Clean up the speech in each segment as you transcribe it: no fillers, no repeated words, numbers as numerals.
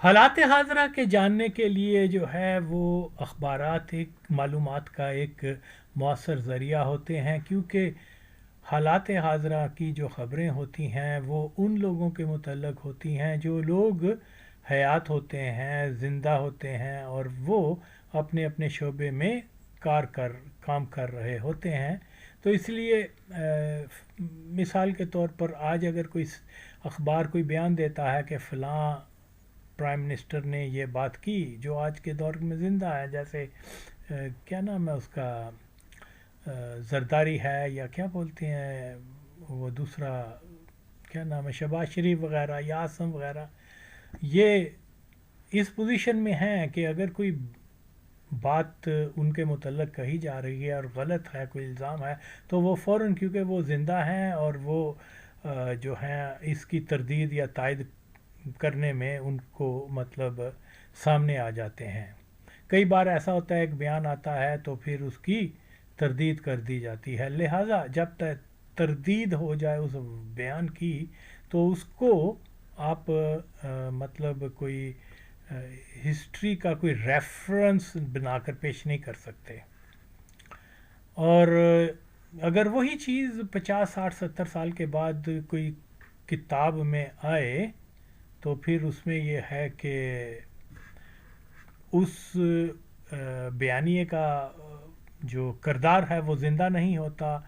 حالات حاضرہ کے جاننے کے لیے جو ہے وہ اخبارات ایک معلومات کا ایک مؤثر ذریعہ ہوتے ہیں، کیونکہ حالات حاضرہ کی جو خبریں ہوتی ہیں وہ ان لوگوں کے متعلق ہوتی ہیں جو لوگ حیات ہوتے ہیں، زندہ ہوتے ہیں، اور وہ اپنے اپنے شعبے میں کام کر رہے ہوتے ہیں۔ تو اس لیے مثال کے طور پر آج اگر کوئی اخبار کوئی بیان دیتا ہے کہ فلاں پرائم منسٹر نے یہ بات کی جو آج کے دور میں زندہ ہے، جیسے کیا نام ہے اس کا، زرداری ہے، یا کیا بولتے ہیں وہ دوسرا، کیا نام ہے، شہباز شریف وغیرہ یا آسم وغیرہ، یہ اس پوزیشن میں ہیں کہ اگر کوئی بات ان کے متعلق کہی جا رہی ہے اور غلط ہے، کوئی الزام ہے، تو وہ فوراً، کیونکہ وہ زندہ ہیں اور وہ جو ہیں اس کی تردید یا تائید کرنے میں ان کو مطلب سامنے آ جاتے ہیں۔ کئی بار ایسا ہوتا ہے ایک بیان آتا ہے تو پھر اس کی تردید کر دی جاتی ہے، لہٰذا جب تک تردید ہو جائے اس بیان کی تو اس کو آپ مطلب کوئی ہسٹری کا کوئی ریفرنس بنا کر پیش نہیں کر سکتے۔ اور اگر وہی چیز 50 60 70 سال کے بعد کوئی کتاب میں آئے تو پھر اس میں یہ ہے کہ اس بیانیے کا جو کردار ہے وہ زندہ نہیں ہوتا،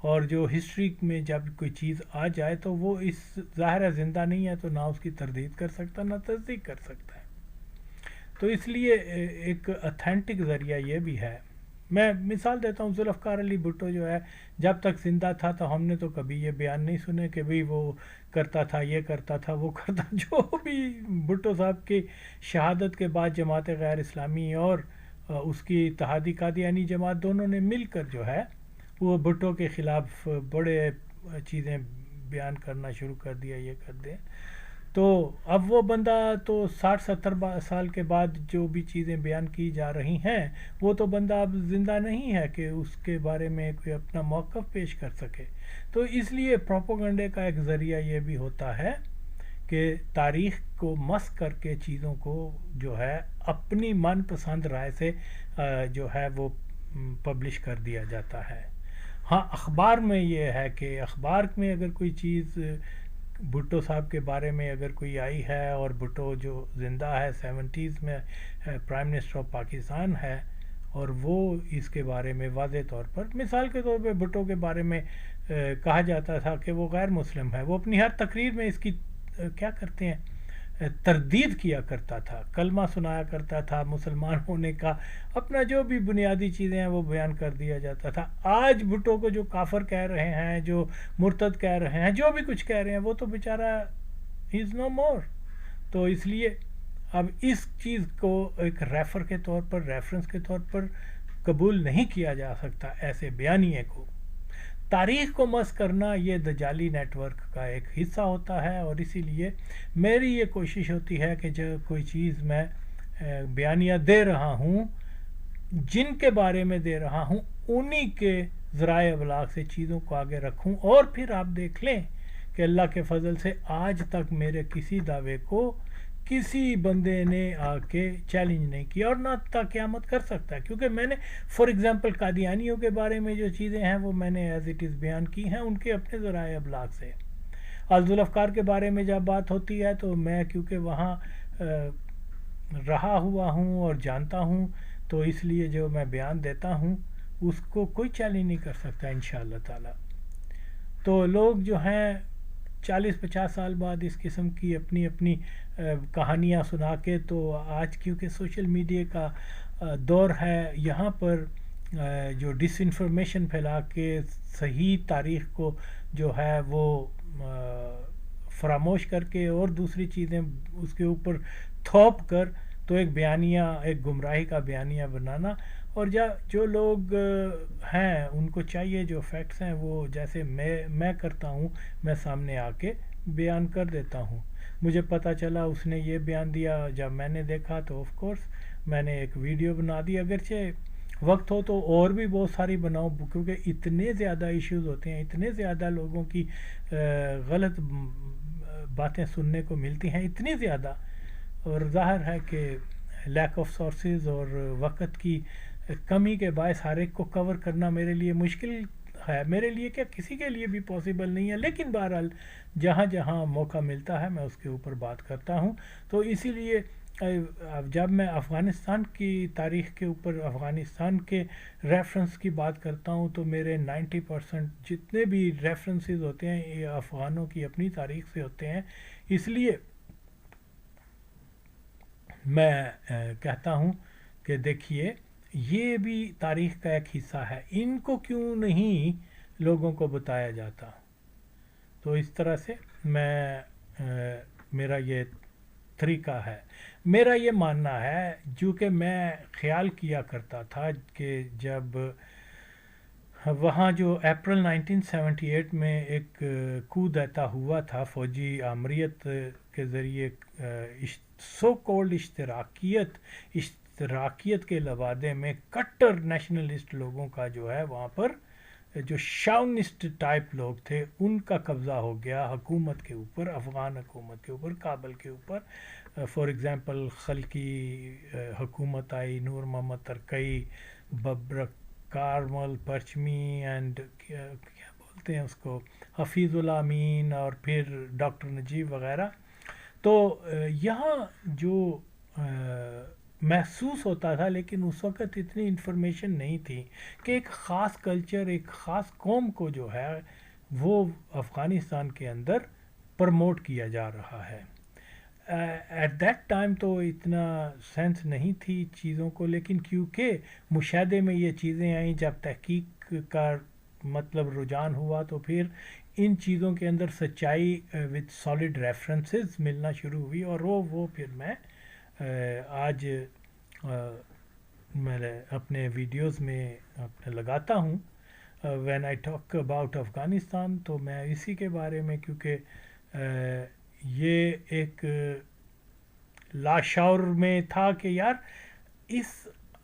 اور جو ہسٹری میں جب کوئی چیز آ جائے تو وہ اس ظاہر ہے زندہ نہیں ہے، تو نہ اس کی تردید کر سکتا نہ تصدیق کر سکتا ہے۔ تو اس لیے ایک اتھینٹک ذریعہ یہ بھی ہے۔ میں مثال دیتا ہوں، ذوالفقار علی بھٹو جو ہے جب تک زندہ تھا تو ہم نے تو کبھی یہ بیان نہیں سنے کہ بھئی وہ کرتا تھا، یہ کرتا تھا، وہ کرتا، جو بھی بھٹو صاحب کی شہادت کے بعد جماعت غیر اسلامی اور اس کی اتحادی قادیانی جماعت دونوں نے مل کر جو ہے وہ بھٹو کے خلاف بڑے چیزیں بیان کرنا شروع کر دیا، یہ کر دیں۔ تو اب وہ بندہ تو 60 70 سال کے بعد جو بھی چیزیں بیان کی جا رہی ہیں وہ تو بندہ اب زندہ نہیں ہے کہ اس کے بارے میں کوئی اپنا موقف پیش کر سکے۔ تو اس لیے پروپیگنڈے کا ایک ذریعہ یہ بھی ہوتا ہے کہ تاریخ کو مسخ کر کے چیزوں کو جو ہے اپنی من پسند رائے سے جو ہے وہ پبلش کر دیا جاتا ہے۔ ہاں، اخبار میں یہ ہے کہ اخبار میں اگر کوئی چیز بھٹو صاحب کے بارے میں اگر کوئی آئی ہے، اور بھٹو جو زندہ ہے 70s میں پرائم منسٹر آف پاکستان ہے، اور وہ اس کے بارے میں واضح طور پر، مثال کے طور پہ بھٹو کے بارے میں کہا جاتا تھا کہ وہ غیر مسلم ہے، وہ اپنی ہر تقریر میں اس کی کیا کرتے ہیں، تردید کیا کرتا تھا، کلمہ سنایا کرتا تھا، مسلمان ہونے کا اپنا جو بھی بنیادی چیزیں ہیں وہ بیان کر دیا جاتا تھا۔ آج بھٹو کو جو کافر کہہ رہے ہیں، جو مرتد کہہ رہے ہیں، جو بھی کچھ کہہ رہے ہیں، وہ تو بیچارہ ہی از نو مور۔ تو اس لیے اب اس چیز کو ایک ریفر کے طور پر، ریفرنس کے طور پر قبول نہیں کیا جا سکتا ایسے بیانیے کو۔ تاریخ کو مسخ کرنا یہ دجالی نیٹ ورک کا ایک حصہ ہوتا ہے، اور اسی لیے میری یہ کوشش ہوتی ہے کہ جب کوئی چیز میں بیانیہ دے رہا ہوں، جن کے بارے میں دے رہا ہوں انہی کے ذرائع ابلاغ سے چیزوں کو آگے رکھوں، اور پھر آپ دیکھ لیں کہ اللہ کے فضل سے آج تک میرے کسی دعوے کو کسی بندے نے آ کے چیلنج نہیں کیا، اور نہ تا قیامت کر سکتا ہے، کیونکہ میں نے فار ایگزامپل قادیانیوں کے بارے میں جو چیزیں ہیں وہ میں نے ایز اٹ از بیان کی ہیں ان کے اپنے ذرائع ابلاغ سے۔ ذوالفقار کے بارے میں جب بات ہوتی ہے تو میں کیونکہ وہاں رہا ہوا ہوں اور جانتا ہوں، تو اس لیے جو میں بیان دیتا ہوں اس کو کوئی چیلنج نہیں کر سکتا انشاءاللہ تعالی۔ تو لوگ جو ہیں 40 50 سال بعد اس قسم کی اپنی اپنی کہانیاں سنا کے، تو آج کیونکہ سوشل میڈیا کا دور ہے، یہاں پر جو ڈس انفارمیشن پھیلا کے صحیح تاریخ کو جو ہے وہ فراموش کر کے اور دوسری چیزیں اس کے اوپر تھوپ کر تو ایک بیانیہ، ایک گمراہی کا بیانیہ بنانا، اور جو لوگ ہیں ان کو چاہیے جو فیکٹس ہیں وہ جیسے میں کرتا ہوں، میں سامنے آ کے بیان کر دیتا ہوں۔ مجھے پتہ چلا اس نے یہ بیان دیا، جب میں نے دیکھا تو آف کورس میں نے ایک ویڈیو بنا دی، اگرچہ وقت ہو تو اور بھی بہت ساری بناؤں، کیونکہ اتنے زیادہ ایشوز ہوتے ہیں، اتنے زیادہ لوگوں کی غلط باتیں سننے کو ملتی ہیں، اتنی زیادہ اور ظاہر ہے کہ لیک آف سورسز اور وقت کی کمی کے باعث ہر ایک کو کور کرنا میرے لیے مشکل ہے، میرے لیے کیا کسی کے لیے بھی پاسبل نہیں ہے، لیکن بہرحال جہاں جہاں موقع ملتا ہے میں اس کے اوپر بات کرتا ہوں۔ تو اسی لیے جب میں افغانستان کی تاریخ کے اوپر افغانستان کے ریفرنس کی بات کرتا ہوں تو میرے 90% جتنے بھی ریفرنسز ہوتے ہیں یہ افغانوں کی اپنی تاریخ سے ہوتے ہیں۔ اس لیے میں کہتا ہوں کہ دیکھیے یہ بھی تاریخ کا ایک حصہ ہے، ان کو کیوں نہیں لوگوں کو بتایا جاتا؟ تو اس طرح سے میں میرا یہ طریقہ ہے، میرا یہ ماننا ہے، جو کہ میں خیال کیا کرتا تھا کہ جب وہاں جو اپریل 1978 میں ایک کو دیتا ہوا تھا فوجی آمریت کے ذریعے، سو کولڈ اشتراکیت کے لبادے میں کٹر نیشنلسٹ لوگوں کا جو ہے وہاں پر جو شاونسٹ ٹائپ لوگ تھے ان کا قبضہ ہو گیا حکومت کے اوپر، افغان حکومت کے اوپر، کابل کے اوپر۔ فار ایگزامپل خلقی حکومت آئی، نور محمد ترکئی، ببرک کارمل پرچمی اینڈ کیا بولتے ہیں اس کو، حفیظ اللہ امین، اور پھر ڈاکٹر نجیب وغیرہ۔ تو یہاں جو محسوس ہوتا تھا، لیکن اس وقت اتنی انفارمیشن نہیں تھی کہ ایک خاص کلچر، ایک خاص قوم کو جو ہے وہ افغانستان کے اندر پروموٹ کیا جا رہا ہے۔ ایٹ دیٹ ٹائم تو اتنا سینس نہیں تھی چیزوں کو، لیکن کیونکہ مشاہدے میں یہ چیزیں آئیں، جب تحقیق کا مطلب رجحان ہوا تو پھر ان چیزوں کے اندر سچائی وتھ سالڈ ریفرنسز ملنا شروع ہوئی، اور وہ پھر میں آج میں اپنے ویڈیوز میں لگاتا ہوں۔ When I talk about Afghanistan تو میں اسی کے بارے میں، کیونکہ یہ ایک لاشعور میں تھا کہ یار اس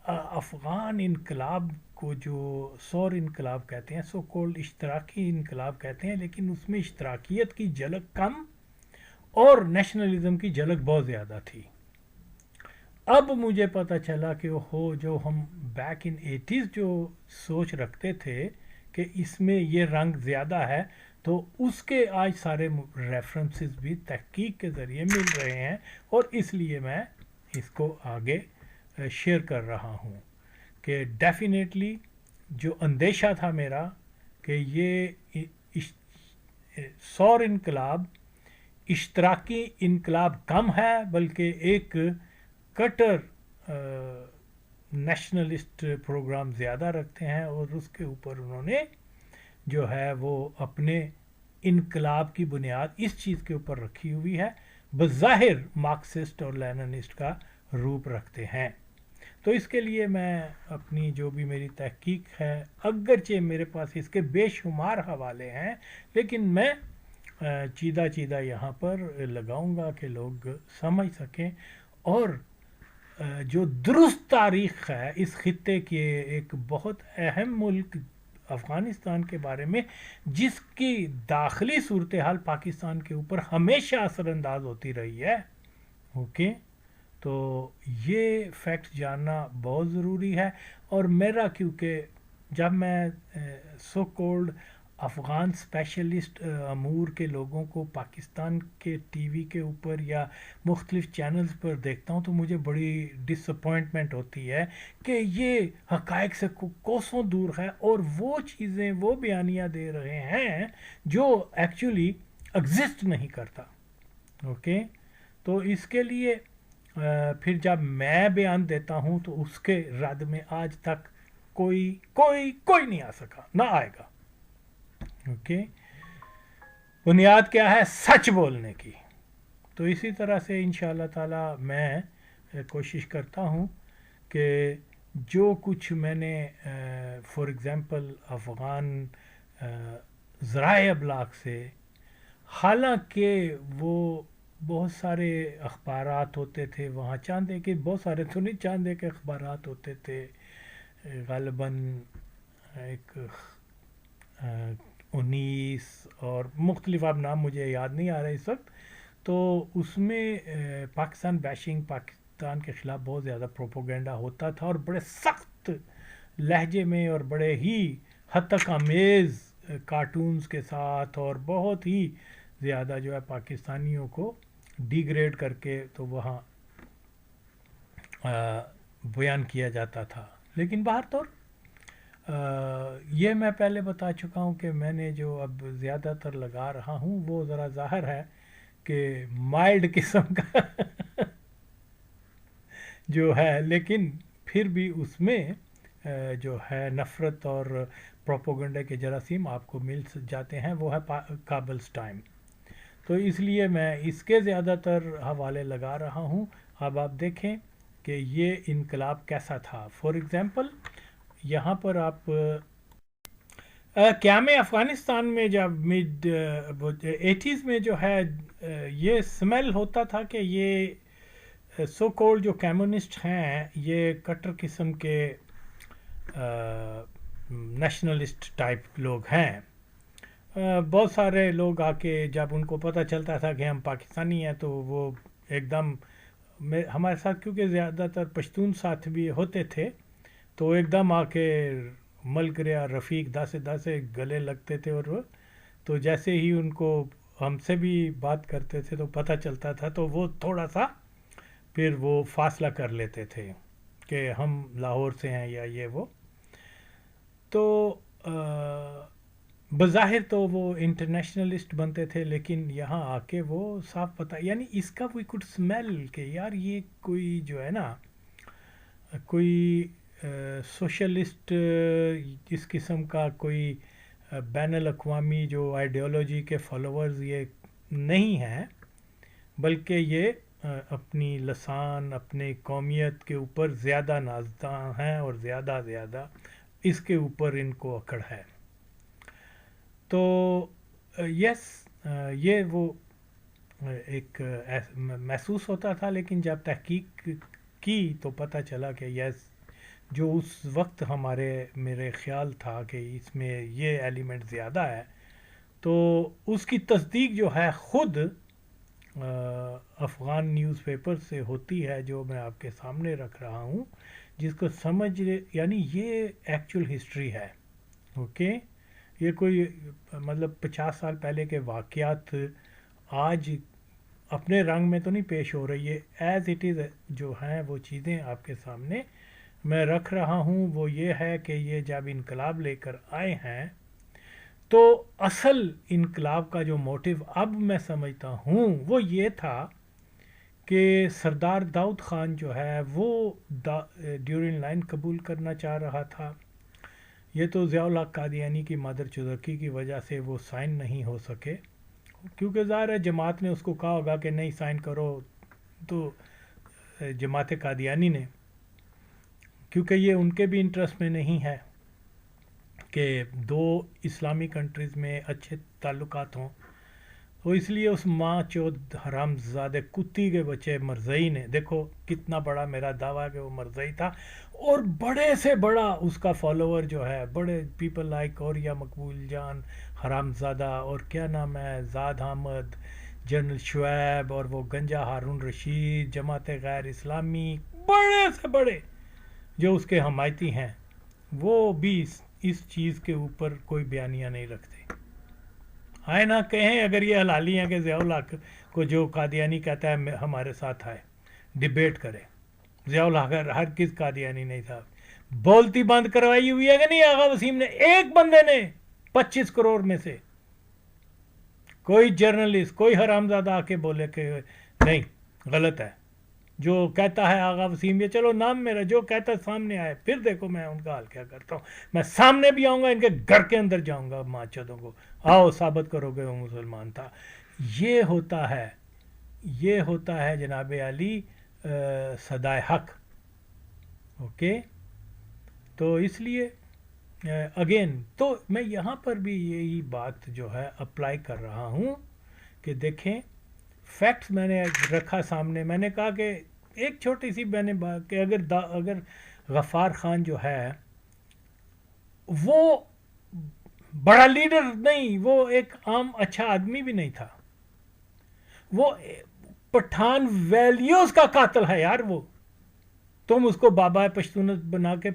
افغان انقلاب کو جو سور انقلاب کہتے ہیں، سو کولڈ اشتراکی انقلاب کہتے ہیں، لیکن اس میں اشتراکیت کی جھلک کم اور نیشنلزم کی جھلک بہت زیادہ تھی۔ اب مجھے پتہ چلا کہ جو ہم بیک ان 80s جو سوچ رکھتے تھے کہ اس میں یہ رنگ زیادہ ہے، تو اس کے آج سارے ریفرنسز بھی تحقیق کے ذریعے مل رہے ہیں، اور اس لیے میں اس کو آگے شیئر کر رہا ہوں کہ ڈیفینیٹلی جو اندیشہ تھا میرا کہ یہ سور انقلاب اشتراکی انقلاب کم ہے، بلکہ ایک کٹر نیشنلسٹ پروگرام زیادہ رکھتے ہیں، اور اس کے اوپر انہوں نے جو ہے وہ اپنے انقلاب کی بنیاد اس چیز کے اوپر رکھی ہوئی ہے، بظاہر مارکسسٹ اور لیننسٹ کا روپ رکھتے ہیں۔ تو اس کے لیے میں اپنی جو بھی میری تحقیق ہے، اگرچہ میرے پاس اس کے بے شمار حوالے ہیں، لیکن میں چیدہ یہاں پر لگاؤں گا کہ لوگ سمجھ سکیں، اور جو درست تاریخ ہے اس خطے کے، ایک بہت اہم ملک افغانستان کے بارے میں، جس کی داخلی صورتحال پاکستان کے اوپر ہمیشہ اثر انداز ہوتی رہی ہے، اوکے، تو یہ فیکٹ جاننا بہت ضروری ہے۔ اور میرا کیونکہ جب میں سو کولڈ افغان اسپیشلسٹ امور کے لوگوں کو پاکستان کے ٹی وی کے اوپر یا مختلف چینلز پر دیکھتا ہوں تو مجھے بڑی ڈس اپوائنٹمنٹ ہوتی ہے کہ یہ حقائق سے کوسوں دور ہے، اور وہ چیزیں وہ بیانیہ دے رہے ہیں جو ایکچولی ایگزسٹ نہیں کرتا، اوکے۔ تو اس کے لیے پھر جب میں بیان دیتا ہوں تو اس کے رد میں آج تک کوئی نہیں آ سکا، نہ آئے گا، اوکے۔ بنیاد کیا ہے؟ سچ بولنے کی۔ تو اسی طرح سے انشاءاللہ تعالی میں کوشش کرتا ہوں کہ جو کچھ میں نے فار ایگزامپل افغان ذرائع ابلاغ سے، حالانکہ وہ بہت سارے اخبارات ہوتے تھے وہاں، چاندے کے بہت سارے تو نہیں، چاندے کے اخبارات ہوتے تھے، غالباً ایک 19 اور مختلف، اب نام مجھے یاد نہیں آ رہا اس وقت، تو اس میں پاکستان بیشنگ، پاکستان کے خلاف بہت زیادہ پروپوگنڈا ہوتا تھا، اور بڑے سخت لہجے میں اور بڑے ہی حد تک آمیز کارٹونز کے ساتھ، اور بہت ہی زیادہ جو ہے پاکستانیوں کو ڈیگریڈ کر کے تو وہاں بیان کیا جاتا تھا. لیکن باہر طور یہ میں پہلے بتا چکا ہوں کہ میں نے جو اب زیادہ تر لگا رہا ہوں وہ ذرا ظاہر ہے کہ مائلڈ قسم کا جو ہے، لیکن پھر بھی اس میں جو ہے نفرت اور پروپوگنڈے کے جراثیم آپ کو مل جاتے ہیں. وہ ہے کابلز ٹائم. تو اس لیے میں اس کے زیادہ تر حوالے لگا رہا ہوں. اب آپ دیکھیں کہ یہ انقلاب کیسا تھا. فار ایگزامپل یہاں پر آپ قیام افغانستان میں جب مڈ 80s میں جو ہے یہ سمیل ہوتا تھا کہ یہ سو کولڈ جو کمیونسٹ ہیں یہ کٹر قسم کے نیشنلسٹ ٹائپ لوگ ہیں. بہت سارے لوگ آ کے جب ان کو پتہ چلتا تھا کہ ہم پاکستانی ہیں تو وہ ایک دم ہمارے ساتھ، کیونکہ زیادہ تر پشتون ساتھ بھی ہوتے تھے، تو ایک دم آ کے ملک ریا رفیق داسے گلے لگتے تھے. اور وہ تو جیسے ہی ان کو ہم سے بھی بات کرتے تھے تو پتہ چلتا تھا تو وہ تھوڑا سا پھر وہ فاصلہ کر لیتے تھے کہ ہم لاہور سے ہیں یا یہ وہ. تو بظاہر تو وہ انٹرنیشنلسٹ بنتے تھے، لیکن یہاں آ کے وہ صاف پتہ، یعنی اس کا وی کوڈ اسمیل کہ یار یہ کوئی جو ہے نا کوئی سوشلسٹ اس قسم کا کوئی بین الاقوامی جو آئیڈیالوجی کے فالوورز یہ نہیں ہیں، بلکہ یہ اپنی لسان اپنی قومیت کے اوپر زیادہ نازداں ہیں اور زیادہ اس کے اوپر ان کو اکڑ ہے. تو یس یہ وہ ایک محسوس ہوتا تھا، لیکن جب تحقیق کی تو پتہ چلا کہ یس جو اس وقت میرے خیال تھا کہ اس میں یہ ایلیمنٹ زیادہ ہے، تو اس کی تصدیق جو ہے خود افغان نیوز پیپر سے ہوتی ہے جو میں آپ کے سامنے رکھ رہا ہوں، جس کو سمجھ یعنی یہ ایکچول ہسٹری ہے. اوکے یہ کوئی مطلب 50 سال پہلے کے واقعات آج اپنے رنگ میں تو نہیں پیش ہو رہی ہے. ایز اٹ از جو ہیں وہ چیزیں آپ کے سامنے میں رکھ رہا ہوں. وہ یہ ہے کہ یہ جب انقلاب لے کر آئے ہیں تو اصل انقلاب کا جو موٹیو اب میں سمجھتا ہوں وہ یہ تھا کہ سردار داؤد خان جو ہے وہ ڈیورنگ لائن قبول کرنا چاہ رہا تھا. یہ تو ضیاء الحق قادیانی کی مادر چودرکی کی وجہ سے وہ سائن نہیں ہو سکے، کیونکہ ظاہر ہے جماعت نے اس کو کہا ہوگا کہ نہیں سائن کرو، تو جماعت قادیانی نے، کیونکہ یہ ان کے بھی انٹرسٹ میں نہیں ہے کہ دو اسلامی کنٹریز میں اچھے تعلقات ہوں، تو اس لیے اس ماں چود حرام زادے کتی کے بچے مرزئی نے، دیکھو کتنا بڑا میرا دعویٰ ہے کہ وہ مرزئی تھا، اور بڑے سے بڑا اس کا فالوور جو ہے، بڑے پیپل لائک اوریا مقبول جان حرام زادہ، اور کیا نام ہے زاد احمد، جنرل شعیب، اور وہ گنجا ہارون رشید، جماعت غیر اسلامی، بڑے سے بڑے جو اس کے حمایتی ہیں، وہ بھی اس چیز کے اوپر کوئی بیانیہ نہیں رکھتے. آئے نہ کہیں اگر یہ حلالی ہیں کہ ضیاء الحق کو جو قادیانی کہتا ہے ہمارے ساتھ آئے ڈیبیٹ کرے. ضیاء الحق ہر کس قادیانی نہیں تھا، بولتی بند کروائی ہوئی ہے کہ نہیں آغا وسیم نے، ایک بندے نے 25 کروڑ میں سے. کوئی جرنلسٹ کوئی حرامزادہ آ کے بولے کہ نہیں غلط ہے جو کہتا ہے آغا وسیم، یہ چلو نام میرا جو کہتا ہے سامنے آئے، پھر دیکھو میں ان کا حال کیا کرتا ہوں. میں سامنے بھی آؤں گا، ان کے گھر کے اندر جاؤں گا، ماں چودوں کو آؤ ثابت کرو گے وہ مسلمان تھا. یہ ہوتا ہے جناب علی صدائے حق. اوکے تو اس لیے اگین تو میں یہاں پر بھی یہی بات جو ہے اپلائی کر رہا ہوں کہ دیکھیں فیکٹس میں نے رکھا سامنے. میں نے کہا کہ ایک چھوٹی سی میں نے بات کہ اگر غفار خان جو ہے وہ بڑا لیڈر نہیں، وہ ایک عام اچھا آدمی بھی نہیں تھا، وہ پٹھان ویلیوز کا قاتل ہے یار وہ. تم اس کو بابا پشتونت بنا کے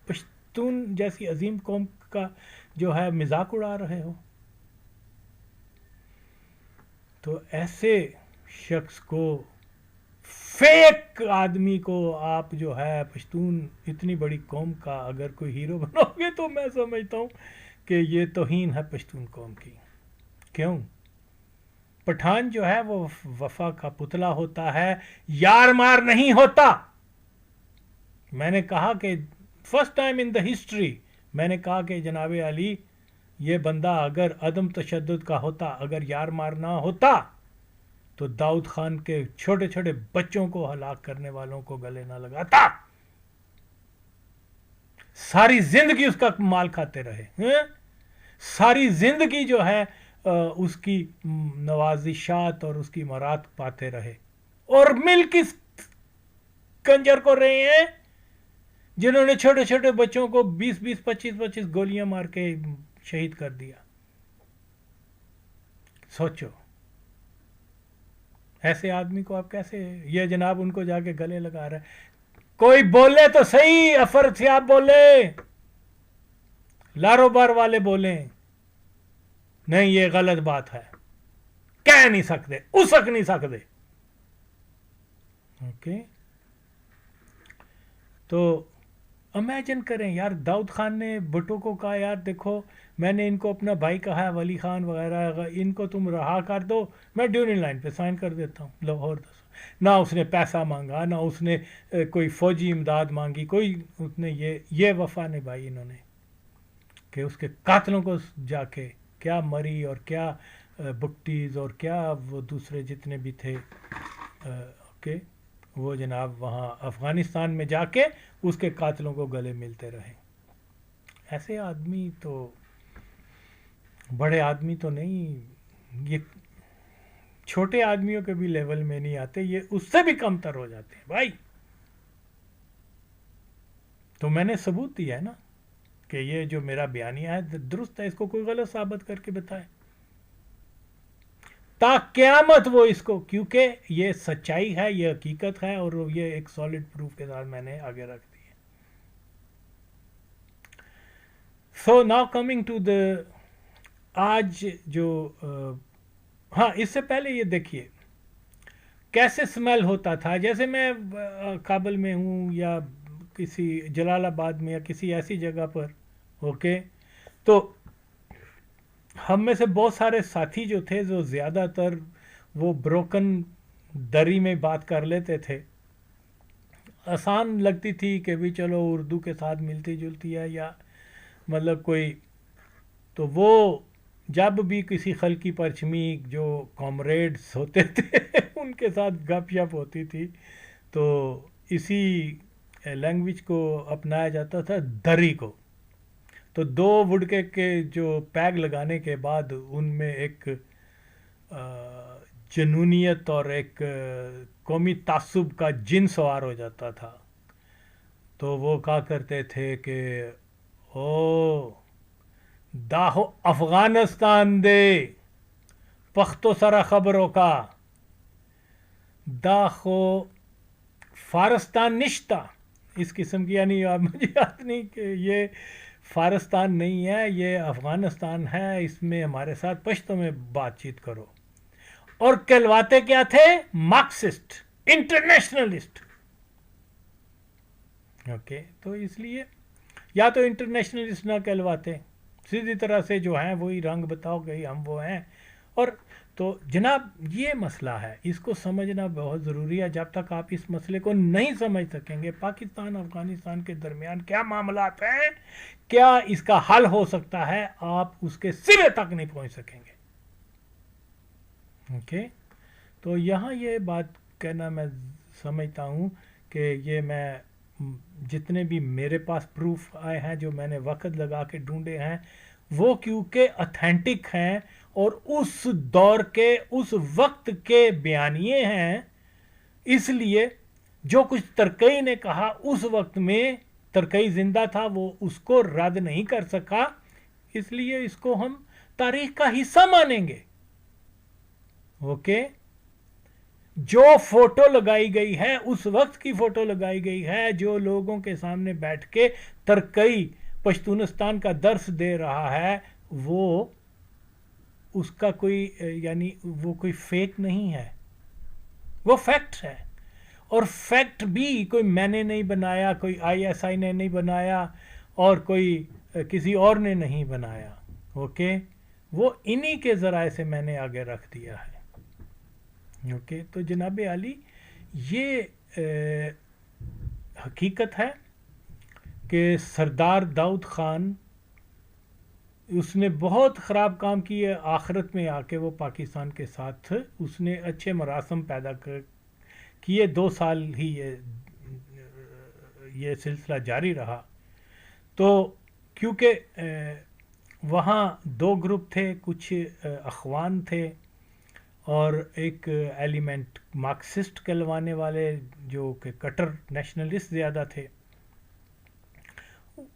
پشتون جیسی عظیم قوم کا جو ہے مذاق اڑا رہے ہو. تو ایسے شخص کو، فیک آدمی کو آپ جو ہے پشتون اتنی بڑی قوم کا اگر کوئی ہیرو بناؤ گے تو میں سمجھتا ہوں کہ یہ توہین ہے پشتون قوم کی. کیوں؟ پٹھان جو ہے وہ وفا کا پتلا ہوتا ہے، یار مار نہیں ہوتا. میں نے کہا کہ first time in the history میں نے کہا کہ جناب علی یہ بندہ اگر عدم تشدد کا ہوتا، اگر یار مار نہ ہوتا تو داؤد خان کے چھوٹے چھوٹے بچوں کو ہلاک کرنے والوں کو گلے نہ لگاتا. ساری زندگی اس کا مال کھاتے رہے، ساری زندگی جو ہے اس کی نوازشات اور اس کی مراد پاتے رہے، اور مل کس کنجر کو رہے ہیں جنہوں نے چھوٹے چھوٹے بچوں کو 20 25 گولیاں مار کے شہید کر دیا. سوچو ایسے آدمی کو آپ کیسے، یہ جناب ان کو جا کے گلے لگا رہا ہے. کوئی بولے تو صحیح، افر سیاب بولے، لاروبار والے بولیں نہیں یہ غلط بات ہے، کہہ نہیں سکتے، اسک نہیں سکتے. اوکے، تو امیجن کریں یار، داؤد خان نے بھٹو کو کہا یار دیکھو میں نے ان کو اپنا بھائی کہا ہے، ولی خان وغیرہ، ان کو تم رہا کر دو، میں ڈیورنگ لائن پہ سائن کر دیتا ہوں. لاہور دسو، نہ اس نے پیسہ مانگا، نہ اس نے کوئی فوجی امداد مانگی، کوئی اس نے یہ وفا نبھائی انہوں نے کہ اس کے قاتلوں کو جا کے کیا مری اور کیا بکٹیز اور کیا وہ دوسرے جتنے بھی تھے، اوکے، وہ جناب وہاں افغانستان میں جا کے اس کے قاتلوں کو گلے ملتے رہے. ایسے آدمی تو بڑے آدمی تو نہیں، یہ چھوٹے آدمیوں کے بھی لیول میں نہیں آتے، یہ اس سے بھی کم تر ہو جاتے ہیں بھائی. تو میں نے ثبوت دیا ہے نا کہ یہ جو میرا بیانیہ ہے درست ہے، اس کو کوئی غلط ثابت کر کے بتائے تا قیامت وہ اس کو، کیونکہ یہ سچائی ہے، یہ حقیقت ہے، اور یہ ایک سالڈ پروف کے ساتھ میں نے آگے رکھ دی ہے. So now coming to the آج جو ہاں اس سے پہلے یہ دیکھیے کیسے سمیل ہوتا تھا. جیسے میں کابل میں ہوں یا کسی جلال آباد میں یا کسی ایسی جگہ پر، اوکے، تو ہم میں سے بہت سارے ساتھی جو تھے جو زیادہ تر وہ بروکن دری میں بات کر لیتے تھے، آسان لگتی تھی کہ بھی چلو اردو کے ساتھ ملتی جلتی ہے یا مطلب کوئی، تو وہ جب بھی کسی خلقی پرچمی جو کامریڈز ہوتے تھے ان کے ساتھ گپ شپ ہوتی تھی تو اسی لینگویج کو اپنایا جاتا تھا، دری کو. تو 2 وڈکے کے جو پیگ لگانے کے بعد ان میں ایک جنونیت اور ایک قومی تعصب کا جن سوار ہو جاتا تھا. تو وہ کہا کرتے تھے کہ او داہو افغانستان دے پختو سرا خبروں کا داخو فارستان نشتہ، اس قسم کی، یعنی مجھے یاد نہیں کہ یہ فارستان نہیں ہے، یہ افغانستان ہے، اس میں ہمارے ساتھ پشتوں میں بات چیت کرو. اور کہلواتے کیا تھے؟ مارکسسٹ، انٹرنیشنلسٹ. اوکے، تو اس لیے یا تو انٹرنیشنلسٹ نہ کہلواتے، سیدھی طرح سے جو ہیں وہی رنگ بتاؤ کہ ہم وہ ہیں. اور تو جناب یہ مسئلہ ہے، اس کو سمجھنا بہت ضروری ہے. جب تک آپ اس مسئلے کو نہیں سمجھ سکیں گے پاکستان افغانستان کے درمیان کیا معاملات ہیں، کیا اس کا حل ہو سکتا ہے، آپ اس کے سرے تک نہیں پہنچ سکیں گے. اوکے، تو یہاں یہ بات کہنا میں سمجھتا ہوں کہ یہ میں جتنے بھی میرے پاس پروف آئے ہیں جو میں نے وقت لگا کے ڈھونڈے ہیں وہ کیونکہ اتھینٹک ہیں اور اس دور کے اس وقت کے بیانیے ہیں، اس لیے جو کچھ ترکئی نے کہا اس وقت میں ترکئی زندہ تھا، وہ اس کو رد نہیں کر سکا، اس لیے اس کو ہم تاریخ کا حصہ مانیں گے. اوکے، جو فوٹو لگائی گئی ہے اس وقت کی فوٹو لگائی گئی ہے، جو لوگوں کے سامنے بیٹھ کے ترکئی پشتونستان کا درس دے رہا ہے، وہ اس کا کوئی یعنی وہ کوئی فیک نہیں ہے، وہ فیکٹ ہے. اور فیکٹ بھی کوئی میں نے نہیں بنایا، کوئی آئی ایس آئی نے نہیں بنایا، اور کوئی کسی اور نے نہیں بنایا. اوکے، وہ انہی کے ذرائع سے میں نے آگے رکھ دیا ہے. اوکے، تو جناب عالی یہ حقیقت ہے کہ سردار داؤد خان اس نے بہت خراب کام کیے. آخرت میں آ کے وہ پاکستان کے ساتھ اس نے اچھے مراسم پیدا کیے. 2 سال ہی یہ سلسلہ جاری رہا. تو کیونکہ وہاں 2 گروپ تھے، کچھ اخوان تھے اور ایک ایلیمنٹ مارکسسٹ کہلوانے والے جو کہ کٹر نیشنلسٹ زیادہ تھے.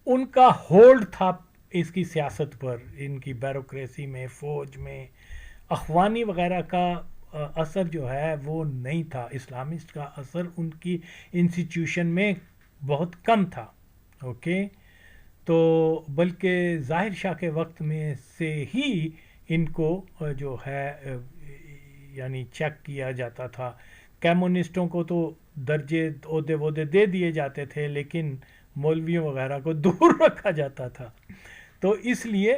ان کا ہولڈ تھا اس کی سیاست پر، ان کی بیوروکریسی میں، فوج میں. اخوانی وغیرہ کا اثر جو ہے وہ نہیں تھا، اسلامسٹ کا اثر ان کی انسٹیٹیوشن میں بہت کم تھا. اوکے، تو بلکہ ظاہر شاہ کے وقت میں سے ہی ان کو جو ہے یعنی چیک کیا جاتا تھا. کمیونسٹوں کو تو درجے عہدے وہدے دے دیے جاتے تھے، لیکن مولویوں وغیرہ کو دور رکھا جاتا تھا. تو اس لیے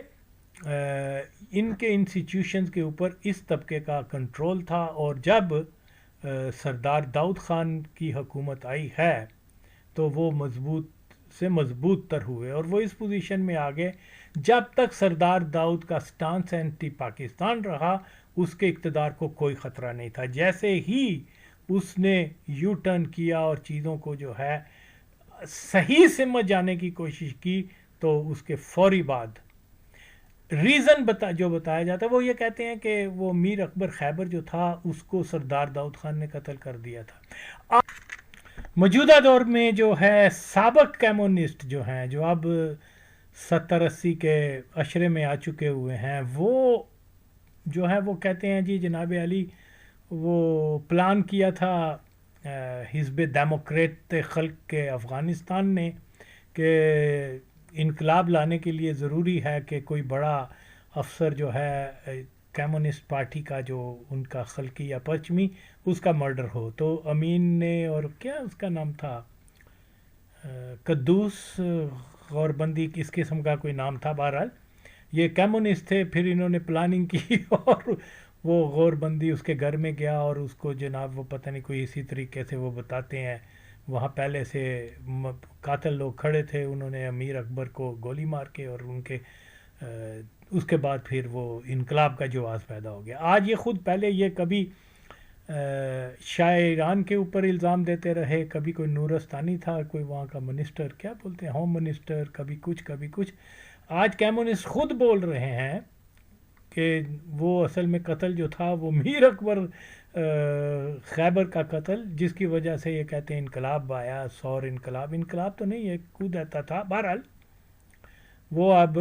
ان کے انسٹیٹیوشنز کے اوپر اس طبقے کا کنٹرول تھا. اور جب سردار داؤد خان کی حکومت آئی ہے تو وہ مضبوط سے مضبوط تر ہوئے، اور وہ اس پوزیشن میں آگے. جب تک سردار داؤد کا سٹانس اینٹی پاکستان رہا، اس کے اقتدار کو کوئی خطرہ نہیں تھا. جیسے ہی اس نے یو ٹرن کیا اور چیزوں کو جو ہے صحیح سمجھ جانے کی کوشش کی، تو اس کے فوری بعد ریزن جو بتایا جاتا ہے وہ یہ کہتے ہیں کہ وہ میر اکبر خیبر جو تھا اس کو سردار داؤد خان نے قتل کر دیا تھا. موجودہ دور میں جو ہے سابق کمیونسٹ جو ہیں، جو اب 70-80 کے عشرے میں آ چکے ہوئے ہیں، وہ جو ہے وہ کہتے ہیں جی جناب علی وہ پلان کیا تھا حزب ڈیموکریٹ خلق کے افغانستان نے کہ انقلاب لانے کے لیے ضروری ہے کہ کوئی بڑا افسر جو ہے کمیونسٹ پارٹی کا، جو ان کا خلقی یا پرچمی، اس کا مرڈر ہو. تو امین نے، اور کیا اس کا نام تھا، قدوس غوربندی اس قسم کا کوئی نام تھا، بہرحال یہ کمیونسٹ تھے. پھر انہوں نے پلاننگ کی اور وہ غوربندی اس کے گھر میں گیا اور اس کو جناب وہ پتہ نہیں کوئی اسی طریقے سے وہ بتاتے ہیں وہاں پہلے سے قاتل لوگ کھڑے تھے، انہوں نے امیر اکبر کو گولی مار کے، اور ان کے اس کے بعد پھر وہ انقلاب کا جواز پیدا ہو گیا. آج یہ خود پہلے یہ کبھی شاہ ایران کے اوپر الزام دیتے رہے، کبھی کوئی نورستانی تھا، کوئی وہاں کا منسٹر، کیا بولتے ہیں، ہوم منسٹر، کبھی کچھ کبھی کچھ. آج کمیونسٹ خود بول رہے ہیں کہ وہ اصل میں قتل جو تھا وہ میر اکبر خیبر کا قتل، جس کی وجہ سے یہ کہتے ہیں انقلاب آیا. سور انقلاب تو نہیں، یہ کودتا تھا. بہرحال وہ اب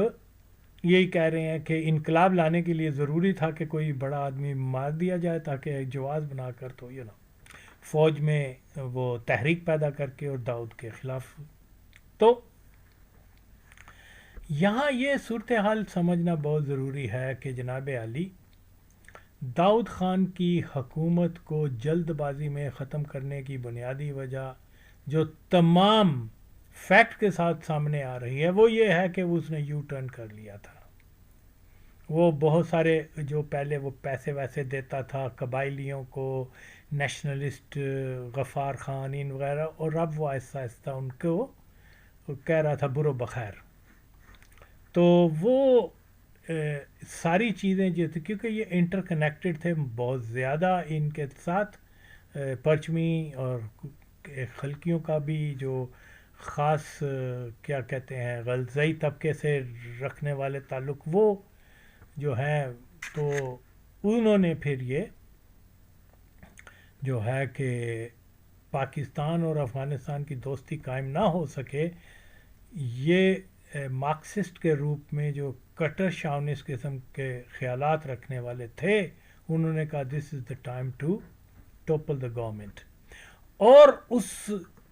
یہی کہہ رہے ہیں کہ انقلاب لانے کے لیے ضروری تھا کہ کوئی بڑا آدمی مار دیا جائے تاکہ جواز بنا کر تو فوج میں وہ تحریک پیدا کر کے اور داؤد کے خلاف. تو یہاں یہ صورتحال سمجھنا بہت ضروری ہے کہ جناب علی داؤد خان کی حکومت کو جلد بازی میں ختم کرنے کی بنیادی وجہ جو تمام فیکٹ کے ساتھ سامنے آ رہی ہے وہ یہ ہے کہ اس نے یو ٹرن کر لیا تھا. وہ بہت سارے جو پہلے وہ پیسے ویسے دیتا تھا قبائلیوں کو، نیشنلسٹ غفار خان ان وغیرہ، اور اب وہ آہستہ آہستہ ان کو کہہ رہا تھا برو بخیر. تو وہ ساری چیزیں جو تھی، کیونکہ یہ انٹر کنیکٹڈ تھے بہت زیادہ ان کے ساتھ، پرچمی اور خلقیوں کا بھی جو خاص کیا کہتے ہیں غلزئی طبقے سے رکھنے والے تعلق وہ جو ہیں. تو انہوں نے پھر یہ جو ہے کہ پاکستان اور افغانستان کی دوستی قائم نہ ہو سکے، یہ مارکسسٹ کے روپ میں جو کٹر شاونسٹ قسم کے خیالات رکھنے والے تھے، انہوں نے کہا this is the time to topple the government, اور اس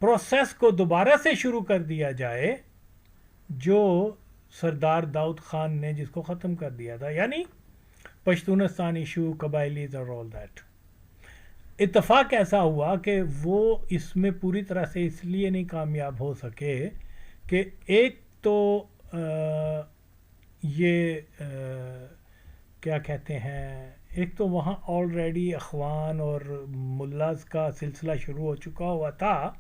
پروسیس کو دوبارہ سے شروع کر دیا جائے جو سردار داؤد خان نے جس کو ختم کر دیا تھا، یعنی پشتونستان ایشو، قبائلیز اور آل دیٹ. اتفاق ایسا ہوا کہ وہ اس میں پوری طرح سے اس لیے نہیں کامیاب ہو سکے کہ ایک تو یہ کیا کہتے ہیں، ایک تو وہاں آلریڈی اخوان اور ملاز کا سلسلہ شروع ہو چکا ہوا تھا،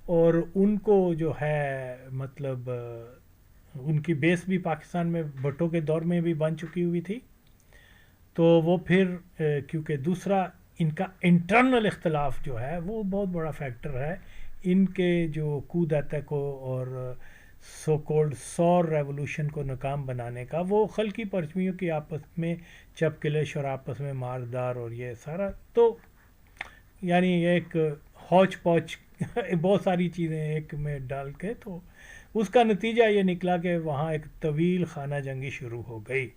اور ان کو جو ہے مطلب ان کی بیس بھی پاکستان میں بھٹو کے دور میں بھی بن چکی ہوئی تھی. تو وہ پھر کیونکہ دوسرا ان کا انٹرنل اختلاف جو ہے وہ بہت بڑا فیکٹر ہے ان کے جو کودتا کو اور سو کولڈ سور ریولوشن کو ناکام بنانے کا، وہ خلقی پرچمیوں کی آپس میں چپ کلش اور آپس میں ماردار اور یہ سارا، تو یعنی ایک ہوچ پوچ بہت ساری چیزیں ایک میں ڈال کے، تو اس کا نتیجہ یہ نکلا کہ وہاں ایک طویل خانہ جنگی شروع ہو گئی.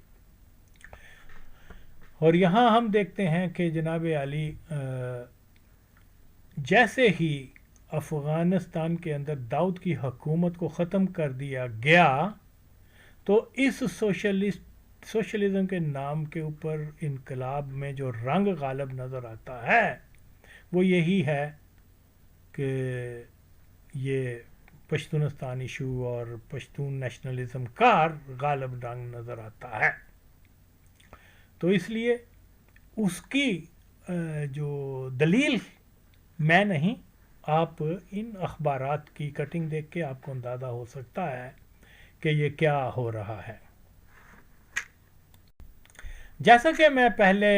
اور یہاں ہم دیکھتے ہیں کہ جناب عالی جیسے ہی افغانستان کے اندر داؤد کی حکومت کو ختم کر دیا گیا تو اس سوشلزم کے نام کے اوپر انقلاب میں جو رنگ غالب نظر آتا ہے وہ یہی ہے کہ یہ پشتونستان ایشو اور پشتون نیشنلزم کا غالب رنگ نظر آتا ہے. تو اس لیے اس کی جو دلیل میں نہیں، آپ ان اخبارات کی کٹنگ دیکھ کے آپ کو اندازہ ہو سکتا ہے کہ یہ کیا ہو رہا ہے. جیسا کہ میں پہلے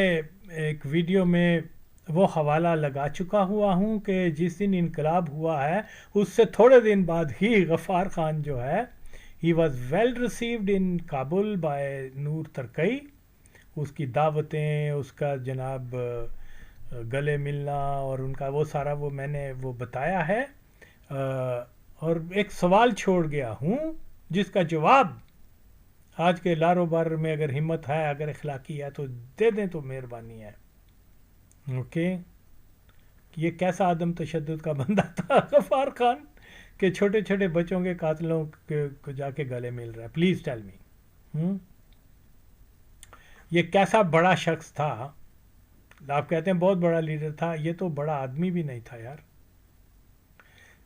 ایک ویڈیو میں وہ حوالہ لگا چکا ہوا ہوں کہ جس دن انقلاب ہوا ہے اس سے تھوڑے دن بعد ہی غفار خان جو ہے he was well received in Kabul by Noor Taraki. اس کی دعوتیں، اس کا جناب گلے ملنا اور ان کا وہ سارا وہ میں نے وہ بتایا ہے. اور ایک سوال چھوڑ گیا ہوں جس کا جواب آج کے لارو بار میں اگر ہمت ہے، اگر اخلاقی ہے تو دے دیں تو مہربانی ہے. اوکے، یہ کیسا عدم تشدد کا بندہ تھا غفار خان کہ چھوٹے چھوٹے بچوں کے قاتلوں کو جا کے گلے مل رہا ہے؟ Please tell me. یہ کیسا بڑا شخص تھا؟ آپ کہتے ہیں بہت بڑا لیڈر تھا، یہ تو بڑا آدمی بھی نہیں تھا یار.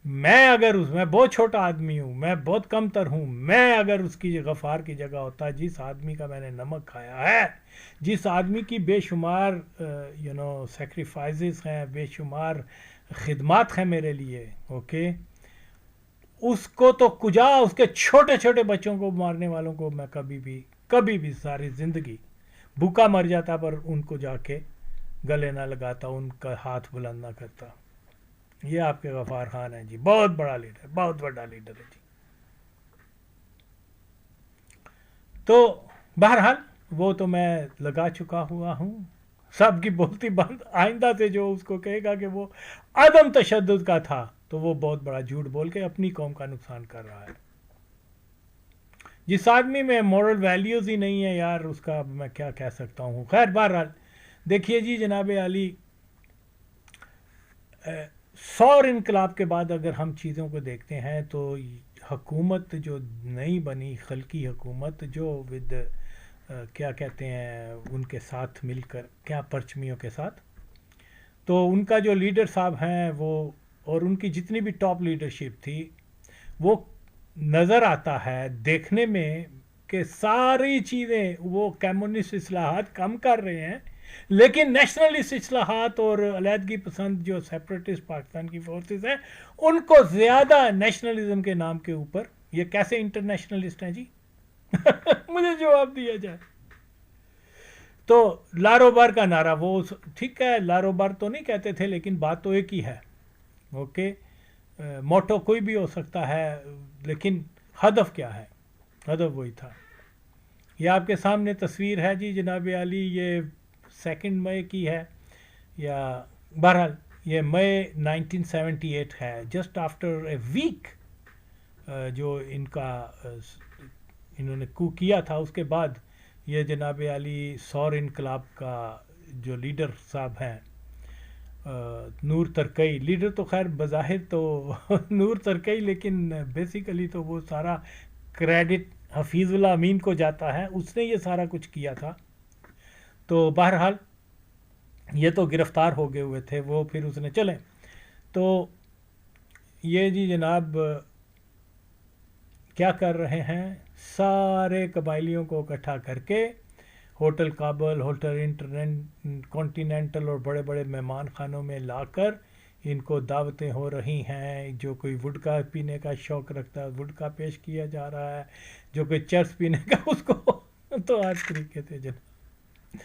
میں بہت چھوٹا آدمی ہوں، میں بہت کم تر ہوں. میں اگر اس کی غفار کی جگہ ہوتا، جس آدمی کا میں نے نمک کھایا ہے، جس آدمی کی بے شمار سیکریفائزز ہیں، بے شمار خدمات ہیں میرے لیے، اوکے، اس کو تو کجا اس کے چھوٹے چھوٹے بچوں کو مارنے والوں کو میں کبھی بھی ساری زندگی بھوکا مر جاتا پر ان کو جا کے گلے نہ لگاتا، ان کا ہاتھ بلند نہ کرتا. یہ آپ کے غفار خان ہیں جی، بہت بڑا لیڈر، بہت بڑا لیڈر ہے جی. تو بہرحال وہ تو میں لگا چکا ہوا ہوں. سب کی بولتی بند. آئندہ سے جو اس کو کہے گا کہ وہ عدم تشدد کا تھا تو وہ بہت بڑا جھوٹ بول کے اپنی قوم کا نقصان کر رہا ہے. جس آدمی میں مورل ویلیوز ہی نہیں ہے یار، اس کا میں کیا کہہ سکتا ہوں. خیر بہرحال دیکھیے جی جناب عالی، سور انقلاب کے بعد اگر ہم چیزوں کو دیکھتے ہیں تو حکومت جو نئی بنی، خلقی حکومت جو کیا کہتے ہیں ان کے ساتھ مل کر، کیا پرچمیوں کے ساتھ، تو ان کا جو لیڈر صاحب ہیں وہ اور ان کی جتنی بھی ٹاپ لیڈرشپ تھی، وہ نظر آتا ہے دیکھنے میں کہ ساری چیزیں وہ کمیونسٹ اصلاحات کم کر رہے ہیں، لیکن نیشنلسٹ اصلاحات اور علیحدگی پسند جو سیپریٹسٹ پاکستان کی فورسز ہیں ان کو زیادہ نیشنلزم کے نام کے اوپر. یہ کیسے انٹرنیشنلسٹ ہیں جی؟ مجھے جواب دیا جائے. تو لاروبار کا نعرہ، وہ ٹھیک ہے لاروبار تو نہیں کہتے تھے لیکن بات تو ایک ہی ہے. اوکے، موٹو کوئی بھی ہو سکتا ہے لیکن ہدف کیا ہے؟ ہدف وہی تھا. یہ آپ کے سامنے تصویر ہے جی جناب عالی، یہ 2 مئی کی ہے، یا بہرحال یہ مئی 1978 ہے، جسٹ آفٹر اے ویک جو انہوں نے کو کیا تھا. اس کے بعد یہ جناب عالی سور انقلاب کا جو لیڈر صاحب ہیں نور ترکئی لیڈر تو خیر بظاہر تو نور ترکئی، لیکن بیسیکلی تو وہ سارا کریڈٹ حفیظ اللہ امین کو جاتا ہے، اس نے یہ سارا کچھ کیا تھا. تو بہرحال یہ تو گرفتار ہو گئے ہوئے تھے وہ، پھر اس نے چلیں. تو یہ جی جناب کیا کر رہے ہیں، سارے قبائلیوں کو اکٹھا کر کے ہوٹل کابل، ہوٹل کانٹیننٹل اور بڑے بڑے مہمان خانوں میں لا کر ان کو دعوتیں ہو رہی ہیں. جو کوئی وڈکا پینے کا شوق رکھتا ہے وڈکا پیش کیا جا رہا ہے، جو کوئی چرس پینے کا اس کو تو ہر طریقے سے جناب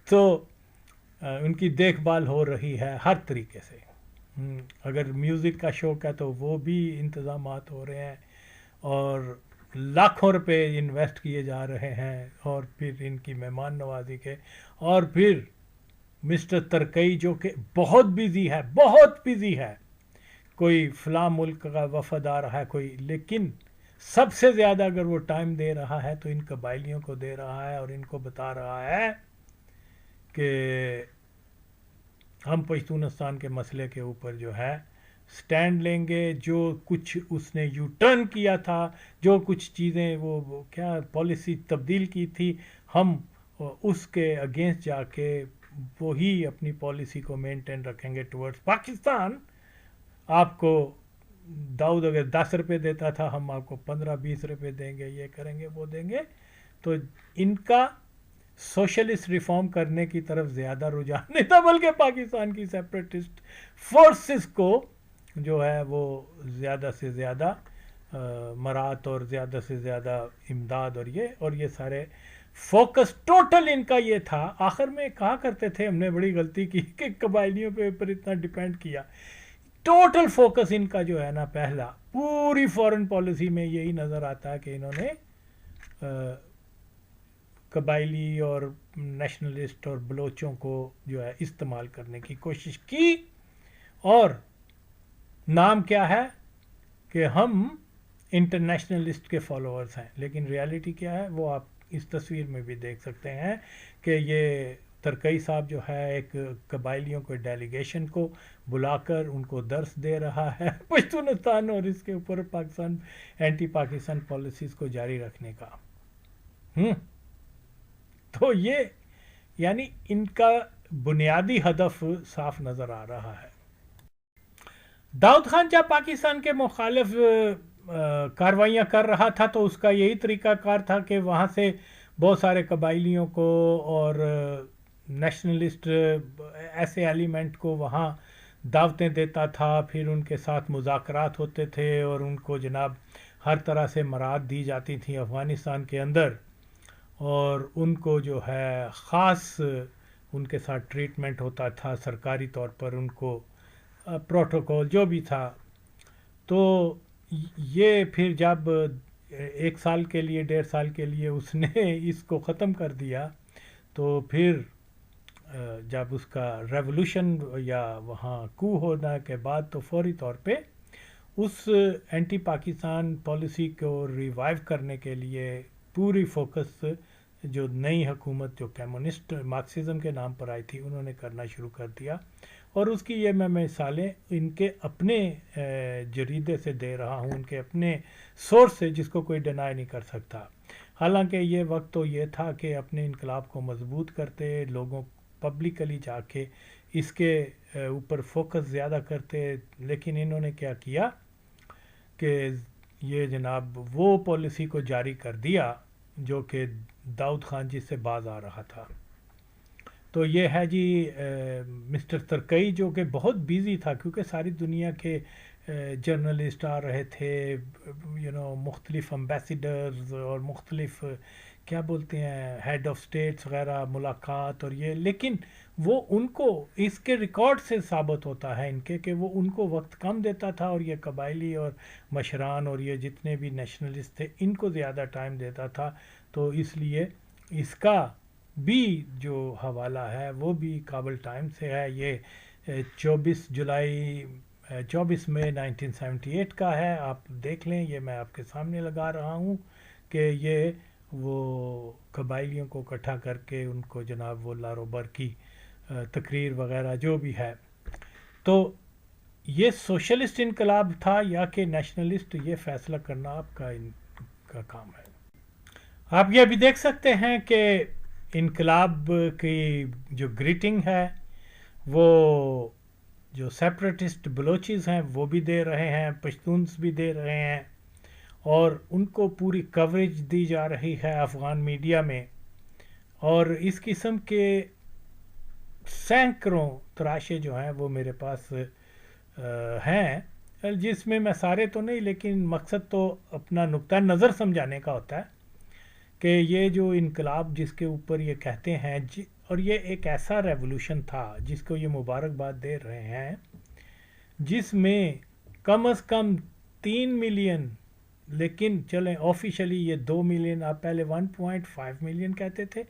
تو ان کی دیکھ بھال ہو رہی ہے ہر طریقے سے. اگر میوزک کا شوق ہے تو وہ بھی انتظامات ہو رہے ہیں، اور لاکھوں روپے انویسٹ کیے جا رہے ہیں، اور پھر ان کی مہمان نوازی کے. اور پھر مسٹر ترکئی جو کہ بہت بزی ہے، بہت بزی ہے، کوئی فلاں ملک کا وفد آ رہا ہے کوئی، لیکن سب سے زیادہ اگر وہ ٹائم دے رہا ہے تو ان قبائلیوں کو دے رہا ہے، اور ان کو بتا رہا ہے کہ ہم پشتونستان کے مسئلے کے اوپر جو ہے سٹینڈ لیں گے. جو کچھ اس نے یو ٹرن کیا تھا، جو کچھ چیزیں وہ کیا پالیسی تبدیل کی تھی، ہم اس کے اگینسٹ جا کے وہی اپنی پالیسی کو مینٹین رکھیں گے ٹورڈز پاکستان. آپ کو داؤد اگر 10 روپے دیتا تھا، ہم آپ کو 15-20 روپے دیں گے، یہ کریں گے وہ دیں گے. تو ان کا سوشلسٹ ریفارم کرنے کی طرف زیادہ رجحان نہیں تھا، بلکہ پاکستان کی سیپریٹسٹ فورسز کو جو ہے وہ زیادہ سے زیادہ مرات اور زیادہ سے زیادہ امداد اور یہ سارے فوکس ٹوٹل ان کا یہ تھا. آخر میں کہا کرتے تھے ہم نے بڑی غلطی کی کہ قبائلیوں پہ اوپر اتنا ڈیپینڈ کیا. ٹوٹل فوکس ان کا جو ہے نا پہلا پوری فورن پالیسی میں یہی نظر آتا ہے کہ انہوں نے قبائلی اور نیشنلسٹ اور بلوچوں کو جو ہے استعمال کرنے کی کوشش کی. اور نام کیا ہے کہ ہم انٹرنیشنلسٹ کے فالوورز ہیں، لیکن ریالٹی کیا ہے وہ آپ اس تصویر میں بھی دیکھ سکتے ہیں کہ یہ ترکئی صاحب جو ہے ایک قبائلیوں کو ڈیلیگیشن کو بلا کر ان کو درس دے رہا ہے پشتونستان اور اس کے اوپر پاکستان اینٹی پاکستان پالیسیز کو جاری رکھنے کا. تو یہ یعنی ان کا بنیادی ہدف صاف نظر آ رہا ہے. داؤد خان جب پاکستان کے مخالف کاروائیاں کر رہا تھا تو اس کا یہی طریقہ کار تھا کہ وہاں سے بہت سارے قبائلیوں کو اور نیشنلسٹ ایسے ایلیمنٹ کو وہاں دعوتیں دیتا تھا، پھر ان کے ساتھ مذاکرات ہوتے تھے اور ان کو جناب ہر طرح سے مراد دی جاتی تھیں افغانستان کے اندر، اور ان کو جو ہے خاص ان کے ساتھ ٹریٹمنٹ ہوتا تھا سرکاری طور پر، ان کو پروٹوکول جو بھی تھا. تو یہ پھر جب 1 سال کے لیے 1.5 سال کے لیے اس نے اس کو ختم کر دیا، تو پھر جب اس کا ریولوشن یا وہاں کو ہونے کے بعد تو فوری طور پہ اس اینٹی پاکستان پالیسی کو ریوائیو کرنے کے لیے پوری فوکس جو نئی حکومت جو کمیونسٹ مارکسزم کے نام پر آئی تھی انہوں نے کرنا شروع کر دیا. اور اس کی یہ میں مثالیں ان کے اپنے جریدے سے دے رہا ہوں، ان کے اپنے سورس سے، جس کو کوئی ڈینائی نہیں کر سکتا. حالانکہ یہ وقت تو یہ تھا کہ اپنے انقلاب کو مضبوط کرتے، لوگوں پبلکلی جا کے اس کے اوپر فوکس زیادہ کرتے، لیکن انہوں نے کیا کیا کہ یہ جناب وہ پالیسی کو جاری کر دیا جو کہ داؤد خان جی سے باز آ رہا تھا. تو یہ ہے جی مسٹر ترکئی جو کہ بہت بیزی تھا، کیونکہ ساری دنیا کے جرنلسٹ آ رہے تھے، مختلف امبیسیڈرز اور مختلف کیا بولتے ہیں ہیڈ آف اسٹیٹس وغیرہ ملاقات اور یہ، لیکن وہ ان کو اس کے ریکارڈ سے ثابت ہوتا ہے ان کے کہ وہ ان کو وقت کم دیتا تھا، اور یہ قبائلی اور مشران اور یہ جتنے بھی نیشنلسٹ تھے ان کو زیادہ ٹائم دیتا تھا. تو اس لیے اس کا بھی جو حوالہ ہے وہ بھی کابل ٹائم سے ہے. یہ 24 مئی 1978 کا ہے، آپ دیکھ لیں، یہ میں آپ کے سامنے لگا رہا ہوں کہ یہ وہ قبائلیوں کو اکٹھا کر کے ان کو جناب وہ لاروبر کی تقریر وغیرہ جو بھی ہے. تو یہ سوشلسٹ انقلاب تھا یا کہ نیشنلسٹ، یہ فیصلہ کرنا آپ کا ان کا کام ہے. آپ یہ بھی دیکھ سکتے ہیں کہ انقلاب کی جو گریٹنگ ہے وہ جو سیپریٹسٹ بلوچز ہیں وہ بھی دے رہے ہیں، پشتونز بھی دے رہے ہیں، اور ان کو پوری کوریج دی جا رہی ہے افغان میڈیا میں. اور اس قسم کے سینکڑوں تراشے جو ہیں وہ میرے پاس ہیں، جس میں سارے تو نہیں، لیکن مقصد تو اپنا نقطہ نظر سمجھانے کا ہوتا ہے کہ یہ جو انقلاب جس کے اوپر یہ کہتے ہیں اور یہ ایک ایسا ریولوشن تھا جس کو یہ مبارکباد دے رہے ہیں، جس میں کم از کم 3 ملین، لیکن چلیں آفیشلی یہ 2 ملین، آپ پہلے 1.5 ملین کہتے تھے،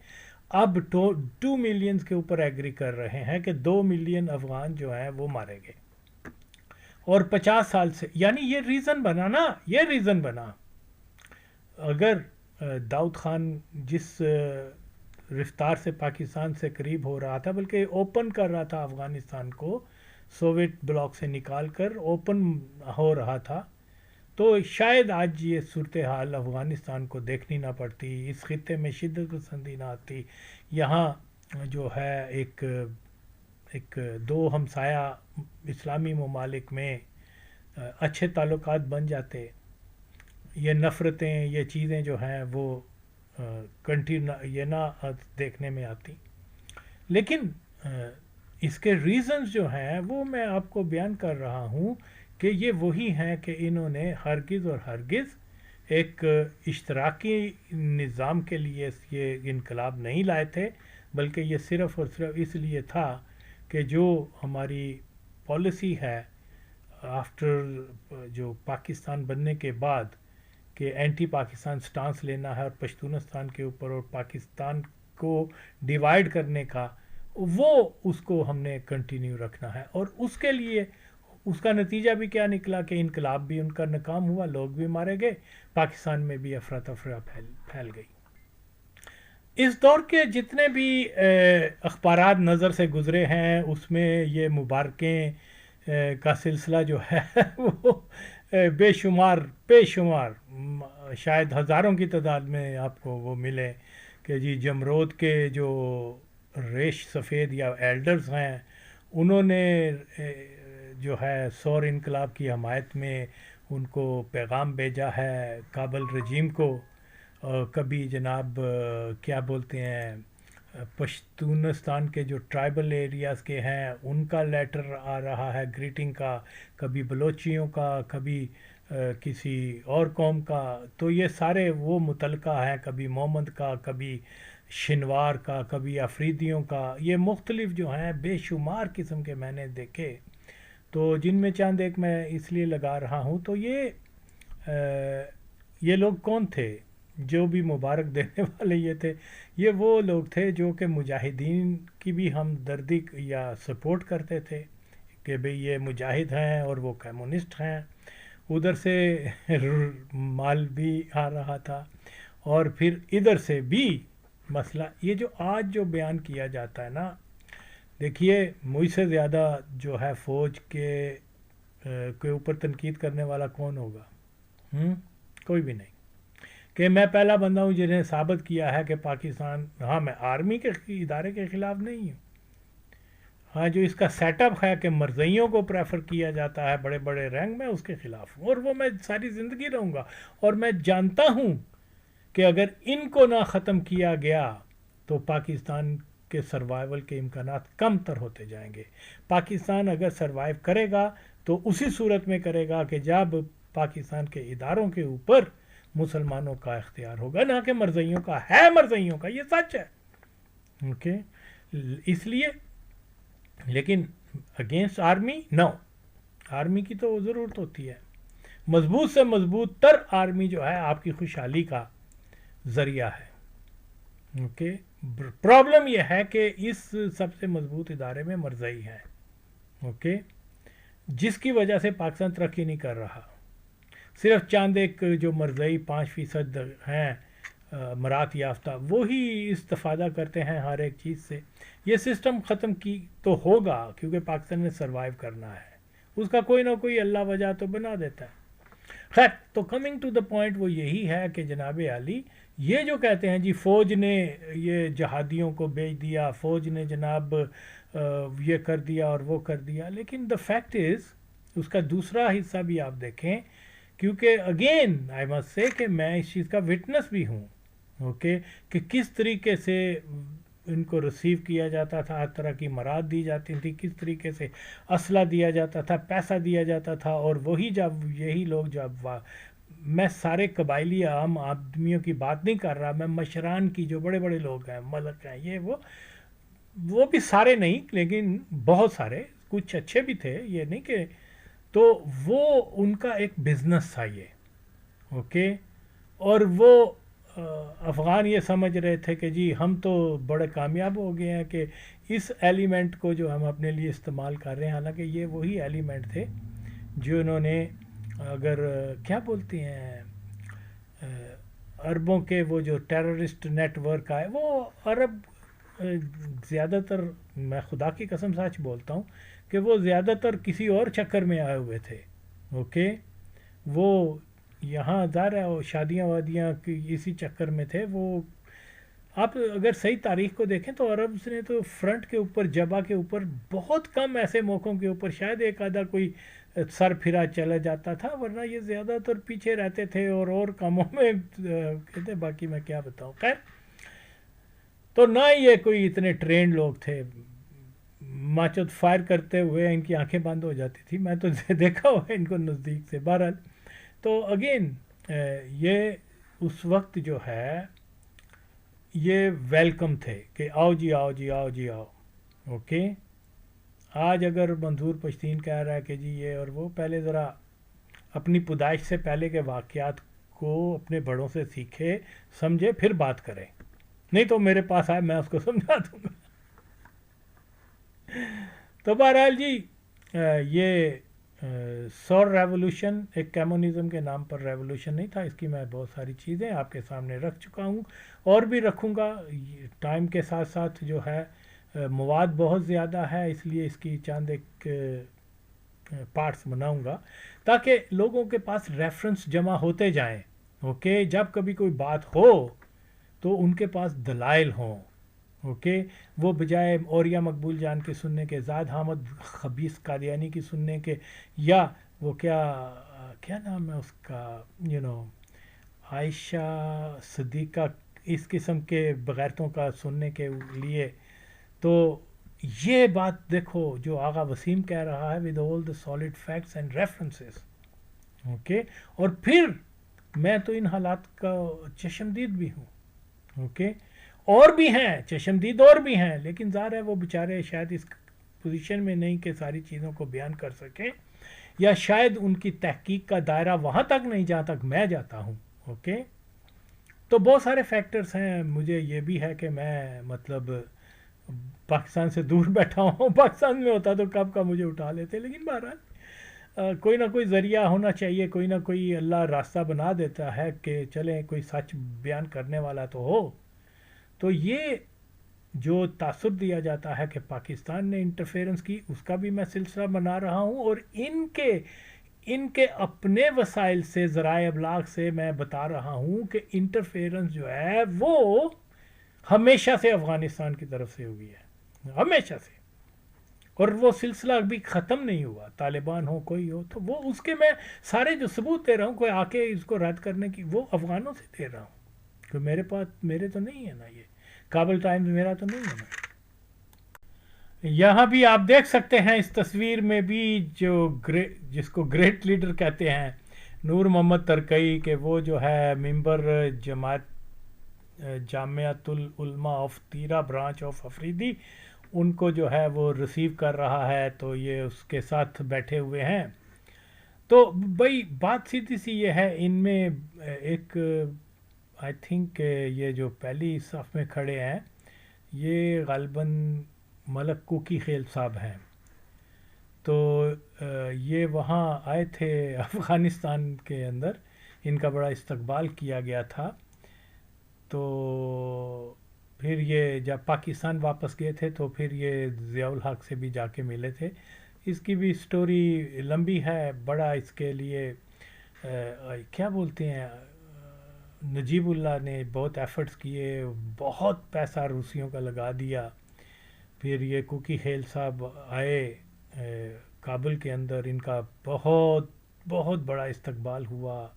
اب 2 ملینز کے اوپر ایگری کر رہے ہیں کہ 2 ملین افغان جو ہیں وہ مارے گئے. اور 50 سال سے، یعنی یہ ریزن بنا نا، یہ ریزن بنا. اگر داؤد خان جس رفتار سے پاکستان سے قریب ہو رہا تھا، بلکہ اوپن کر رہا تھا افغانستان کو، سوویت بلاک سے نکال کر اوپن ہو رہا تھا، تو شاید آج یہ صورتحال افغانستان کو دیکھنی نہ پڑتی، اس خطے میں شدت پسندی نہ آتی. یہاں جو ہے ایک دو ہمسایہ اسلامی ممالک میں اچھے تعلقات بن جاتے، یہ نفرتیں، یہ چیزیں جو ہیں وہ یہ نہ دیکھنے میں آتی. لیکن اس کے ریزنز جو ہیں وہ میں آپ کو بیان کر رہا ہوں کہ یہ وہی ہیں کہ انہوں نے ہرگز اور ہرگز ایک اشتراکی نظام کے لیے یہ انقلاب نہیں لائے تھے، بلکہ یہ صرف اور صرف اس لیے تھا کہ جو ہماری پالیسی ہے آفٹر جو پاکستان بننے کے بعد کہ اینٹی پاکستان سٹانس لینا ہے اور پشتونستان کے اوپر اور پاکستان کو ڈیوائیڈ کرنے کا، وہ اس کو ہم نے کنٹینیو رکھنا ہے. اور اس کے لیے اس کا نتیجہ بھی کیا نکلا کہ انقلاب بھی ان کا ناکام ہوا، لوگ بھی مارے گئے، پاکستان میں بھی افراتفری پھیل گئی. اس دور کے جتنے بھی اخبارات نظر سے گزرے ہیں اس میں یہ مبارکیں کا سلسلہ جو ہے وہ بے شمار شاید ہزاروں کی تعداد میں آپ کو وہ ملے کہ جی جمرود کے جو ریش سفید یا ایلڈرز ہیں انہوں نے جو ہے سور انقلاب کی حمایت میں ان کو پیغام بھیجا ہے کابل رجیم کو. کبھی جناب کیا بولتے ہیں پشتونستان کے جو ٹرائبل ایریاز کے ہیں ان کا لیٹر آ رہا ہے گریٹنگ کا، کبھی بلوچیوں کا، کبھی کسی اور قوم کا. تو یہ سارے وہ متعلقہ ہیں، کبھی محمد کا، کبھی شنوار کا، کبھی افریدیوں کا، یہ مختلف جو ہیں بے شمار قسم کے میں نے دیکھے. تو جن میں چند ایک میں اس لیے لگا رہا ہوں. تو یہ لوگ کون تھے جو بھی مبارک دینے والے یہ تھے؟ یہ وہ لوگ تھے جو کہ مجاہدین کی بھی ہمدردی یا سپورٹ کرتے تھے کہ بھئی یہ مجاہد ہیں اور وہ کمیونسٹ ہیں. ادھر سے مال بھی آ رہا تھا اور پھر ادھر سے بھی مسئلہ یہ جو آج جو بیان کیا جاتا ہے نا، دیکھیے مجھ سے زیادہ جو ہے فوج کے اوپر تنقید کرنے والا کون ہوگا؟ کوئی بھی نہیں. کہ میں پہلا بندہ ہوں جنہیں ثابت کیا ہے کہ پاکستان، ہاں میں آرمی کے ادارے کے خلاف نہیں ہوں، ہاں جو اس کا سیٹ اپ ہے کہ مرزائیوں کو پریفر کیا جاتا ہے بڑے بڑے رینک میں، اس کے خلاف ہوں، اور وہ میں ساری زندگی رہوں گا. اور میں جانتا ہوں کہ اگر ان کو نہ ختم کیا گیا تو پاکستان کے سروائیول کے امکانات کم تر ہوتے جائیں گے. پاکستان اگر سروائیو کرے گا تو اسی صورت میں کرے گا کہ جب پاکستان کے اداروں کے اوپر مسلمانوں کا اختیار ہوگا، نہ کہ مرزائیوں کا. ہے مرزائیوں کا، یہ سچ ہے، اوکے. اس لیے لیکن اگینسٹ آرمی نو، آرمی کی تو ضرورت ہوتی ہے. مضبوط سے مضبوط تر آرمی جو ہے آپ کی خوشحالی کا ذریعہ ہے، اوکے. پرابلم یہ ہے کہ اس سب سے مضبوط ادارے میں مرزائی ہے، اوکے، جس کی وجہ سے پاکستان ترقی نہیں کر رہا. صرف چاند ایک جو مرزائی 5% ہیں مرات یافتہ وہی استفادہ کرتے ہیں ہر ایک چیز سے. یہ سسٹم ختم کی تو ہوگا کیونکہ پاکستان نے سروائیو کرنا ہے, اس کا کوئی نہ کوئی اللہ وجہ تو بنا دیتا ہے. خیر, تو کمنگ ٹو دا پوائنٹ وہ یہی ہے کہ جناب عالی یہ جو کہتے ہیں جی فوج نے یہ جہادیوں کو بیچ دیا, فوج نے جناب یہ کر دیا اور وہ کر دیا, لیکن دا فیکٹ از اس کا دوسرا حصہ بھی آپ دیکھیں, کیونکہ اگین آئی مسٹ سے کہ میں اس چیز کا وٹنس بھی ہوں, اوکے, کہ کس طریقے سے ان کو ریسیو کیا جاتا تھا, ہر طرح کی مراد دی جاتی تھی, کس طریقے سے اسلحہ دیا جاتا تھا, پیسہ دیا جاتا تھا, اور وہی جب یہی لوگ جب میں سارے قبائلی عام آدمیوں کی بات نہیں کر رہا, میں مشران کی جو بڑے بڑے لوگ ہیں, ملک ہیں, یہ وہ بھی سارے نہیں لیکن بہت سارے, کچھ اچھے بھی تھے, یہ نہیں کہ, تو وہ ان کا ایک بزنس تھا یہ, اوکے, اور وہ افغان یہ سمجھ رہے تھے کہ جی ہم تو بڑے کامیاب ہو گئے ہیں کہ اس ایلیمنٹ کو جو ہم اپنے لیے استعمال کر رہے ہیں, حالانکہ یہ وہی ایلیمنٹ تھے جو انہوں نے اگر کیا بولتے ہیں عربوں کے وہ جو ٹیررسٹ نیٹ ورک آئے, وہ عرب زیادہ تر, میں خدا کی قسم سچ بولتا ہوں کہ وہ زیادہ تر کسی اور چکر میں آئے ہوئے تھے, اوکے, وہ یہاں ظاہر ہے شادیاں وادیاں کی اسی چکر میں تھے. وہ آپ اگر صحیح تاریخ کو دیکھیں تو عرب نے تو فرنٹ کے اوپر, جبہ کے اوپر بہت کم ایسے موقعوں کے اوپر شاید ایک آدھا کوئی سر پھرا چلا جاتا تھا, ورنہ یہ زیادہ تر پیچھے رہتے تھے اور کاموں میں کہتے, باقی میں کیا بتاؤں. خیر, تو نہ یہ کوئی اتنے ٹرینڈ لوگ تھے, ماچد فائر کرتے ہوئے ان کی آنکھیں بند ہو جاتی تھی, میں تو دیکھا ہوا ان کو نزدیک سے. بہرحال تو اگین یہ اس وقت جو ہے یہ ویلکم تھے کہ آؤ جی آؤ جی آؤ جی آؤ, اوکے. آج اگر منظور پشتین کہہ رہا ہے کہ جی یہ اور وہ, پہلے ذرا اپنی پیدائش سے پہلے کے واقعات کو اپنے بڑوں سے سیکھے سمجھے پھر بات کریں, نہیں تو میرے پاس آئے میں اس کو سمجھا دوں گا. تو بہرحال جی یہ سور ریولوشن ایک کمیونزم کے نام پر ریولوشن نہیں تھا, اس کی میں بہت ساری چیزیں آپ کے سامنے رکھ چکا ہوں اور بھی رکھوں گا. ٹائم کے ساتھ ساتھ جو ہے مواد بہت زیادہ ہے, اس لیے اس کی چند ایک پارٹس بناؤں گا تاکہ لوگوں کے پاس ریفرنس جمع ہوتے جائیں, اوکے. جب کبھی کوئی بات ہو تو ان کے پاس دلائل ہوں, اوکے. وہ بجائے اوریا مقبول جان کے سننے کے, زاہد حامد خبیث قادیانی کی سننے کے, یا وہ کیا نام ہے اس کا, عائشہ صدیقہ, اس قسم کے بغیرتوں کا سننے کے لیے, تو یہ بات دیکھو جو آغا وسیم کہہ رہا ہے with all the solid facts and references, okay. اور پھر میں تو ان حالات کا چشمدید بھی ہوں, اوکے. اور بھی ہیں چشمدید اور بھی ہیں, لیکن ظاہر ہے وہ بیچارے شاید اس پوزیشن میں نہیں کہ ساری چیزوں کو بیان کر سکیں, یا شاید ان کی تحقیق کا دائرہ وہاں تک نہیں جہاں تک میں جاتا ہوں, اوکے. تو بہت سارے فیکٹرز ہیں. مجھے یہ بھی ہے کہ میں مطلب پاکستان سے دور بیٹھا ہوں, پاکستان میں ہوتا تو کب کا مجھے اٹھا لیتے, لیکن بہرحال کوئی نہ کوئی ذریعہ ہونا چاہیے, کوئی نہ کوئی اللہ راستہ بنا دیتا ہے کہ چلیں کوئی سچ بیان کرنے والا تو ہو. تو یہ جو تاثر دیا جاتا ہے کہ پاکستان نے انٹرفیرنس کی, اس کا بھی میں سلسلہ بنا رہا ہوں, اور ان کے اپنے وسائل سے, ذرائع ابلاغ سے میں بتا رہا ہوں کہ انٹرفیرنس جو ہے وہ ہمیشہ سے افغانستان کی طرف سے ہوئی ہے, ہمیشہ سے, اور وہ سلسلہ ابھی ختم نہیں ہوا. طالبان ہو کوئی ہو, تو وہ اس کے میں سارے جو ثبوت دے رہا ہوں, کوئی آ کے اس کو رد کرنے کی, وہ افغانوں سے دے رہا ہوں, کہ میرے پاس میرے تو نہیں ہے نا, یہ کابل ٹائمز میرا تو نہیں ہے نا. یہاں بھی آپ دیکھ سکتے ہیں اس تصویر میں بھی جس کو گریٹ لیڈر کہتے ہیں, نور محمد ترکئی, کہ وہ جو ہے ممبر جامعۃ العلماء آف تیرا برانچ آف افریدی, ان کو جو ہے وہ ریسیو کر رہا ہے, تو یہ اس کے ساتھ بیٹھے ہوئے ہیں. تو بھائی بات سیدھی سی یہ ہے, ان میں ایک آئی تھنک یہ جو پہلی صف میں کھڑے ہیں یہ غالباً ملک کوکی خیل صاحب ہیں. تو یہ وہاں آئے تھے افغانستان کے اندر, ان کا بڑا استقبال کیا گیا تھا. تو پھر یہ جب پاکستان واپس گئے تھے تو پھر یہ ضیاء الحق سے بھی جا کے ملے تھے. اس کی بھی سٹوری لمبی ہے, بڑا اس کے لیے کیا بولتے ہیں, نجیب اللہ نے بہت ایفرٹس کیے, بہت پیسہ روسیوں کا لگا دیا. پھر یہ کوکی خیل صاحب آئے کابل کے اندر, ان کا بہت بہت بڑا استقبال ہوا.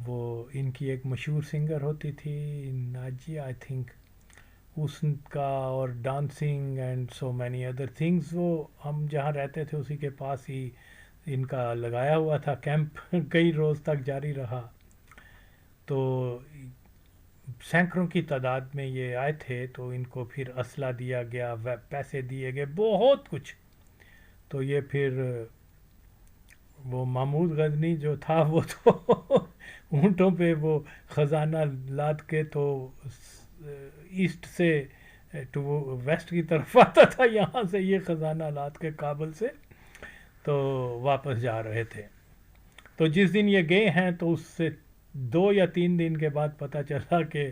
وہ ان کی ایک مشہور سنگر ہوتی تھی ناجی آئی تھنک, اس کا اور dancing and so many other things, وہ ہم جہاں رہتے تھے اسی کے پاس ہی ان کا لگایا ہوا تھا کیمپ, کئی روز تک جاری رہا. تو سینکڑوں کی تعداد میں یہ آئے تھے, تو ان کو پھر اسلحہ دیا گیا, پیسے دیے گئے, بہت کچھ. تو یہ پھر وہ محمود غزنی جو تھا وہ تو اونٹوں پہ وہ خزانہ لاد کے تو ایسٹ سے ٹو ویسٹ کی طرف آتا تھا, یہاں سے یہ خزانہ لاد کے کابل سے تو واپس جا رہے تھے. تو جس دن یہ گئے ہیں تو اس سے 2 یا 3 دن کے بعد پتہ چلا کہ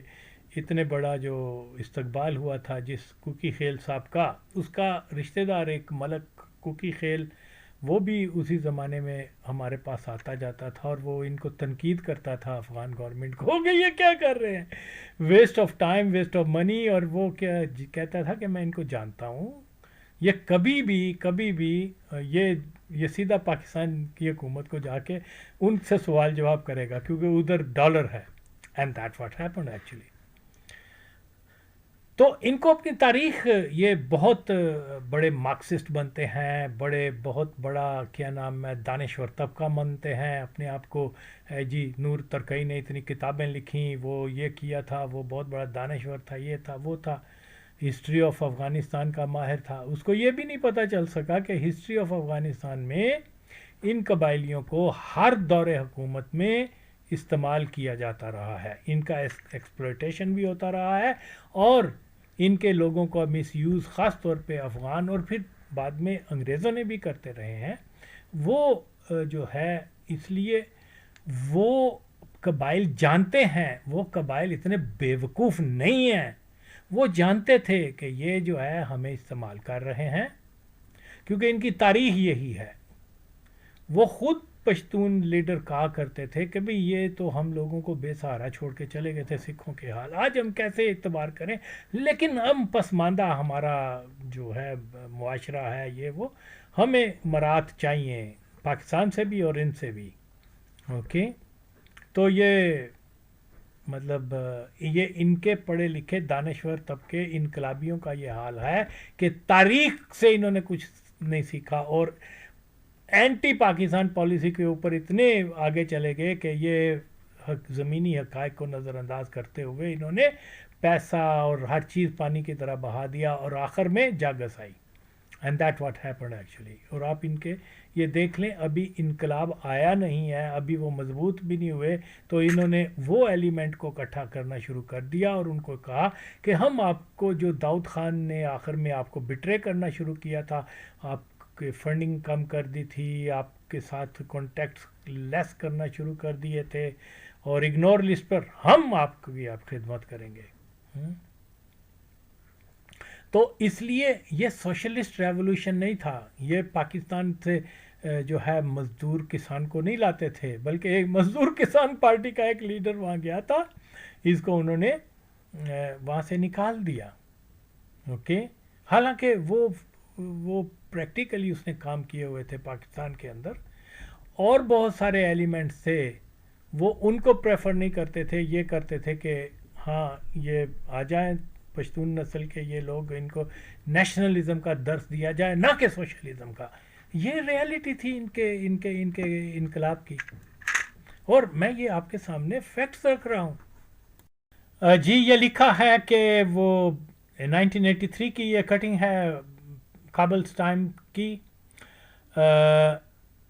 اتنے بڑا جو استقبال ہوا تھا جس کوکی خیل صاحب کا, اس کا رشتہ دار ایک ملک کوکی خیل, وہ بھی اسی زمانے میں ہمارے پاس آتا جاتا تھا, اور وہ ان کو تنقید کرتا تھا افغان گورنمنٹ کو کہ یہ کیا کر رہے ہیں, waste of time, waste of money. اور وہ کیا کہتا تھا کہ میں ان کو جانتا ہوں, یہ کبھی بھی یہ سیدھا پاکستان کی حکومت کو جا کے ان سے سوال جواب کرے گا, کیونکہ ادھر ڈالر ہے. And that what happened actually. تو ان کو اپنی تاریخ, یہ بہت بڑے مارکسسٹ بنتے ہیں, بہت بڑا کیا نام ہے دانشور طبقہ مانتے ہیں اپنے آپ کو. جی نور ترکئی نے اتنی کتابیں لکھیں, وہ یہ کیا تھا, وہ بہت بڑا دانشور تھا, یہ تھا وہ تھا, ہسٹری آف افغانستان کا ماہر تھا. اس کو یہ بھی نہیں پتہ چل سکا کہ ہسٹری آف افغانستان میں ان قبائلیوں کو ہر دور حکومت میں استعمال کیا جاتا رہا ہے, ان کا ایکسپلوٹیشن بھی ہوتا رہا ہے, اور ان کے لوگوں کا مس یوز خاص طور پہ افغان اور پھر بعد میں انگریزوں نے بھی کرتے رہے ہیں. وہ جو ہے اس لیے وہ قبائل جانتے ہیں, وہ قبائل اتنے بیوقوف نہیں ہیں, وہ جانتے تھے کہ یہ جو ہے ہمیں استعمال کر رہے ہیں, کیونکہ ان کی تاریخ یہی ہے. وہ خود پشتون لیڈر کہا کرتے تھے کہ بھئی یہ تو ہم لوگوں کو بے سہارا چھوڑ کے چلے گئے تھے سکھوں کے حال, آج ہم کیسے اعتبار کریں, لیکن ہم پسماندہ ہمارا جو ہے معاشرہ ہے, یہ وہ ہمیں مرات چاہیے پاکستان سے بھی اور ان سے بھی. اوکے, تو یہ مطلب یہ ان کے پڑھے لکھے دانشور طبقے انقلابیوں کا یہ حال ہے کہ تاریخ سے انہوں نے کچھ نہیں سیکھا, اور اینٹی پاکستان پالیسی کے اوپر اتنے آگے چلے گئے کہ یہ زمینی حقائق کو نظر انداز کرتے ہوئے انہوں نے پیسہ اور ہر چیز پانی کی طرح بہا دیا, اور آخر میں جاگس آئی. And that what happened actually. اور آپ ان کے یہ دیکھ لیں, ابھی انقلاب آیا نہیں ہے, ابھی وہ مضبوط بھی نہیں ہوئے, تو انہوں نے وہ ایلیمنٹ کو اکٹھا کرنا شروع کر دیا, اور ان کو کہا کہ ہم آپ کو, جو داؤد خان نے آخر میں آپ کو بٹرے کرنا شروع کیا تھا, آپ کہ فنڈنگ کم کر دی تھی, آپ کے ساتھ کانٹیکٹس لیس کرنا شروع کر دیے تھے, اور اگنور لسٹ پر ہم آپ کو بھی آپ خدمت کریں گے. تو اس لیے یہ سوشلسٹ ریولوشن نہیں تھا, یہ پاکستان سے جو ہے مزدور کسان کو نہیں لاتے تھے, بلکہ ایک مزدور کسان پارٹی کا ایک لیڈر وہاں گیا تھا, اس کو انہوں نے وہاں سے نکال دیا. اوکے, حالانکہ وہ پریکٹیکلی اس نے کام کیے ہوئے تھے پاکستان کے اندر, اور بہت سارے ایلیمنٹس تھے, وہ ان کو پریفر نہیں کرتے تھے, یہ کرتے تھے کہ ہاں یہ آ جائیں پشتون نسل کے یہ لوگ, ان کو نیشنلزم کا درس دیا جائے, نہ کہ سوشلزم کا. یہ ریالٹی تھی ان کے انقلاب کی, اور میں یہ آپ کے سامنے فیکٹس رکھ رہا ہوں. جی یہ لکھا ہے کہ وہ 1983 کی یہ کٹنگ ہے کابلز ٹائم کی.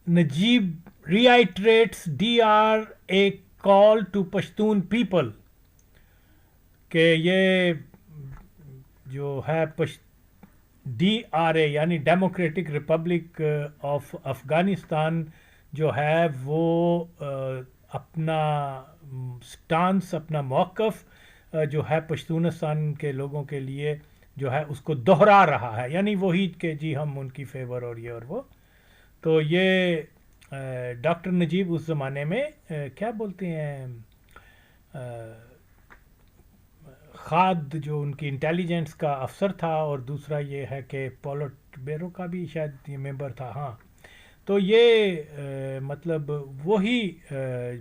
Najib reiterates D R A call to Pashtun people, کہ یہ جو ہے ڈی آر اے یعنی ڈیموکریٹک ریپبلک آف افغانستان جو ہے وہ اپنا سٹانس, اپنا موقف جو ہے پشتونستان کے لوگوں کے لیے جو ہے اس کو دہرا رہا ہے، یعنی وہی کہ جی ہم ان کی فیور اور یہ اور وہ. تو یہ ڈاکٹر نجیب اس زمانے میں کیا بولتے ہیں، خاد جو ان کی انٹیلیجنس کا افسر تھا، اور دوسرا یہ ہے کہ پولٹ بیرو کا بھی شاید یہ ممبر تھا. ہاں، تو یہ مطلب وہی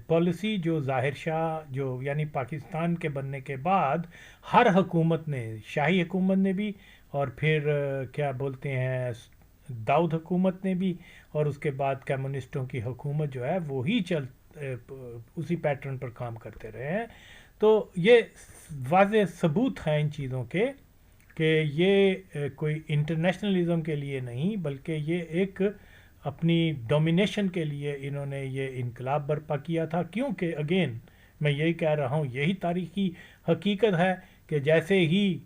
پالیسی جو ظاہر شاہ جو یعنی پاکستان کے بننے کے بعد ہر حکومت نے، شاہی حکومت نے بھی، اور پھر کیا بولتے ہیں داؤد حکومت نے بھی، اور اس کے بعد کمیونسٹوں کی حکومت جو ہے وہی اسی پیٹرن پر کام کرتے رہے ہیں. تو یہ واضح ثبوت ہیں ان چیزوں کے کہ یہ کوئی انٹرنیشنلزم کے لیے نہیں، بلکہ یہ ایک اپنی ڈومینیشن کے لیے انہوں نے یہ انقلاب برپا کیا تھا. کیونکہ اگین میں یہی کہہ رہا ہوں، یہی تاریخی حقیقت ہے کہ جیسے ہی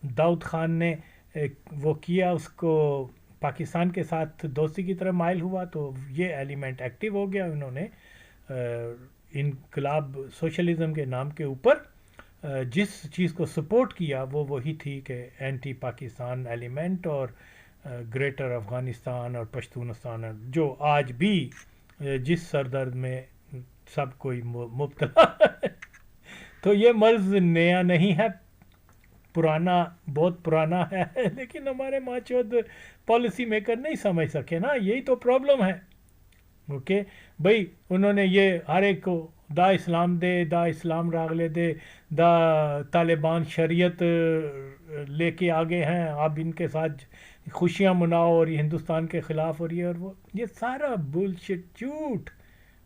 داؤد خان نے وہ کیا، اس کو پاکستان کے ساتھ دوستی کی طرف مائل ہوا، تو یہ ایلیمنٹ ایکٹیو ہو گیا. انہوں نے انقلاب سوشلزم کے نام کے اوپر جس چیز کو سپورٹ کیا وہ وہی تھی کہ اینٹی پاکستان ایلیمنٹ، اور گریٹر افغانستان اور پشتونستان جو آج بھی جس سردرد میں سب کوئی مبتلا ہے. تو یہ مرض نیا نہیں ہے، پرانا، بہت پرانا ہے، لیکن ہمارے ماچود پالیسی میکر نہیں سمجھ سکے نا، یہی تو پرابلم ہے. اوکے بھائی، انہوں نے یہ ہر ایک کو دا اسلام دے، دا اسلام راغلے دے، دا طالبان شریعت لے کے آگے ہیں، اب ان کے ساتھ خوشیاں مناؤ، اور یہ ہندوستان کے خلاف، اور یہ اور وہ، یہ سارا بلشٹ، جھوٹ.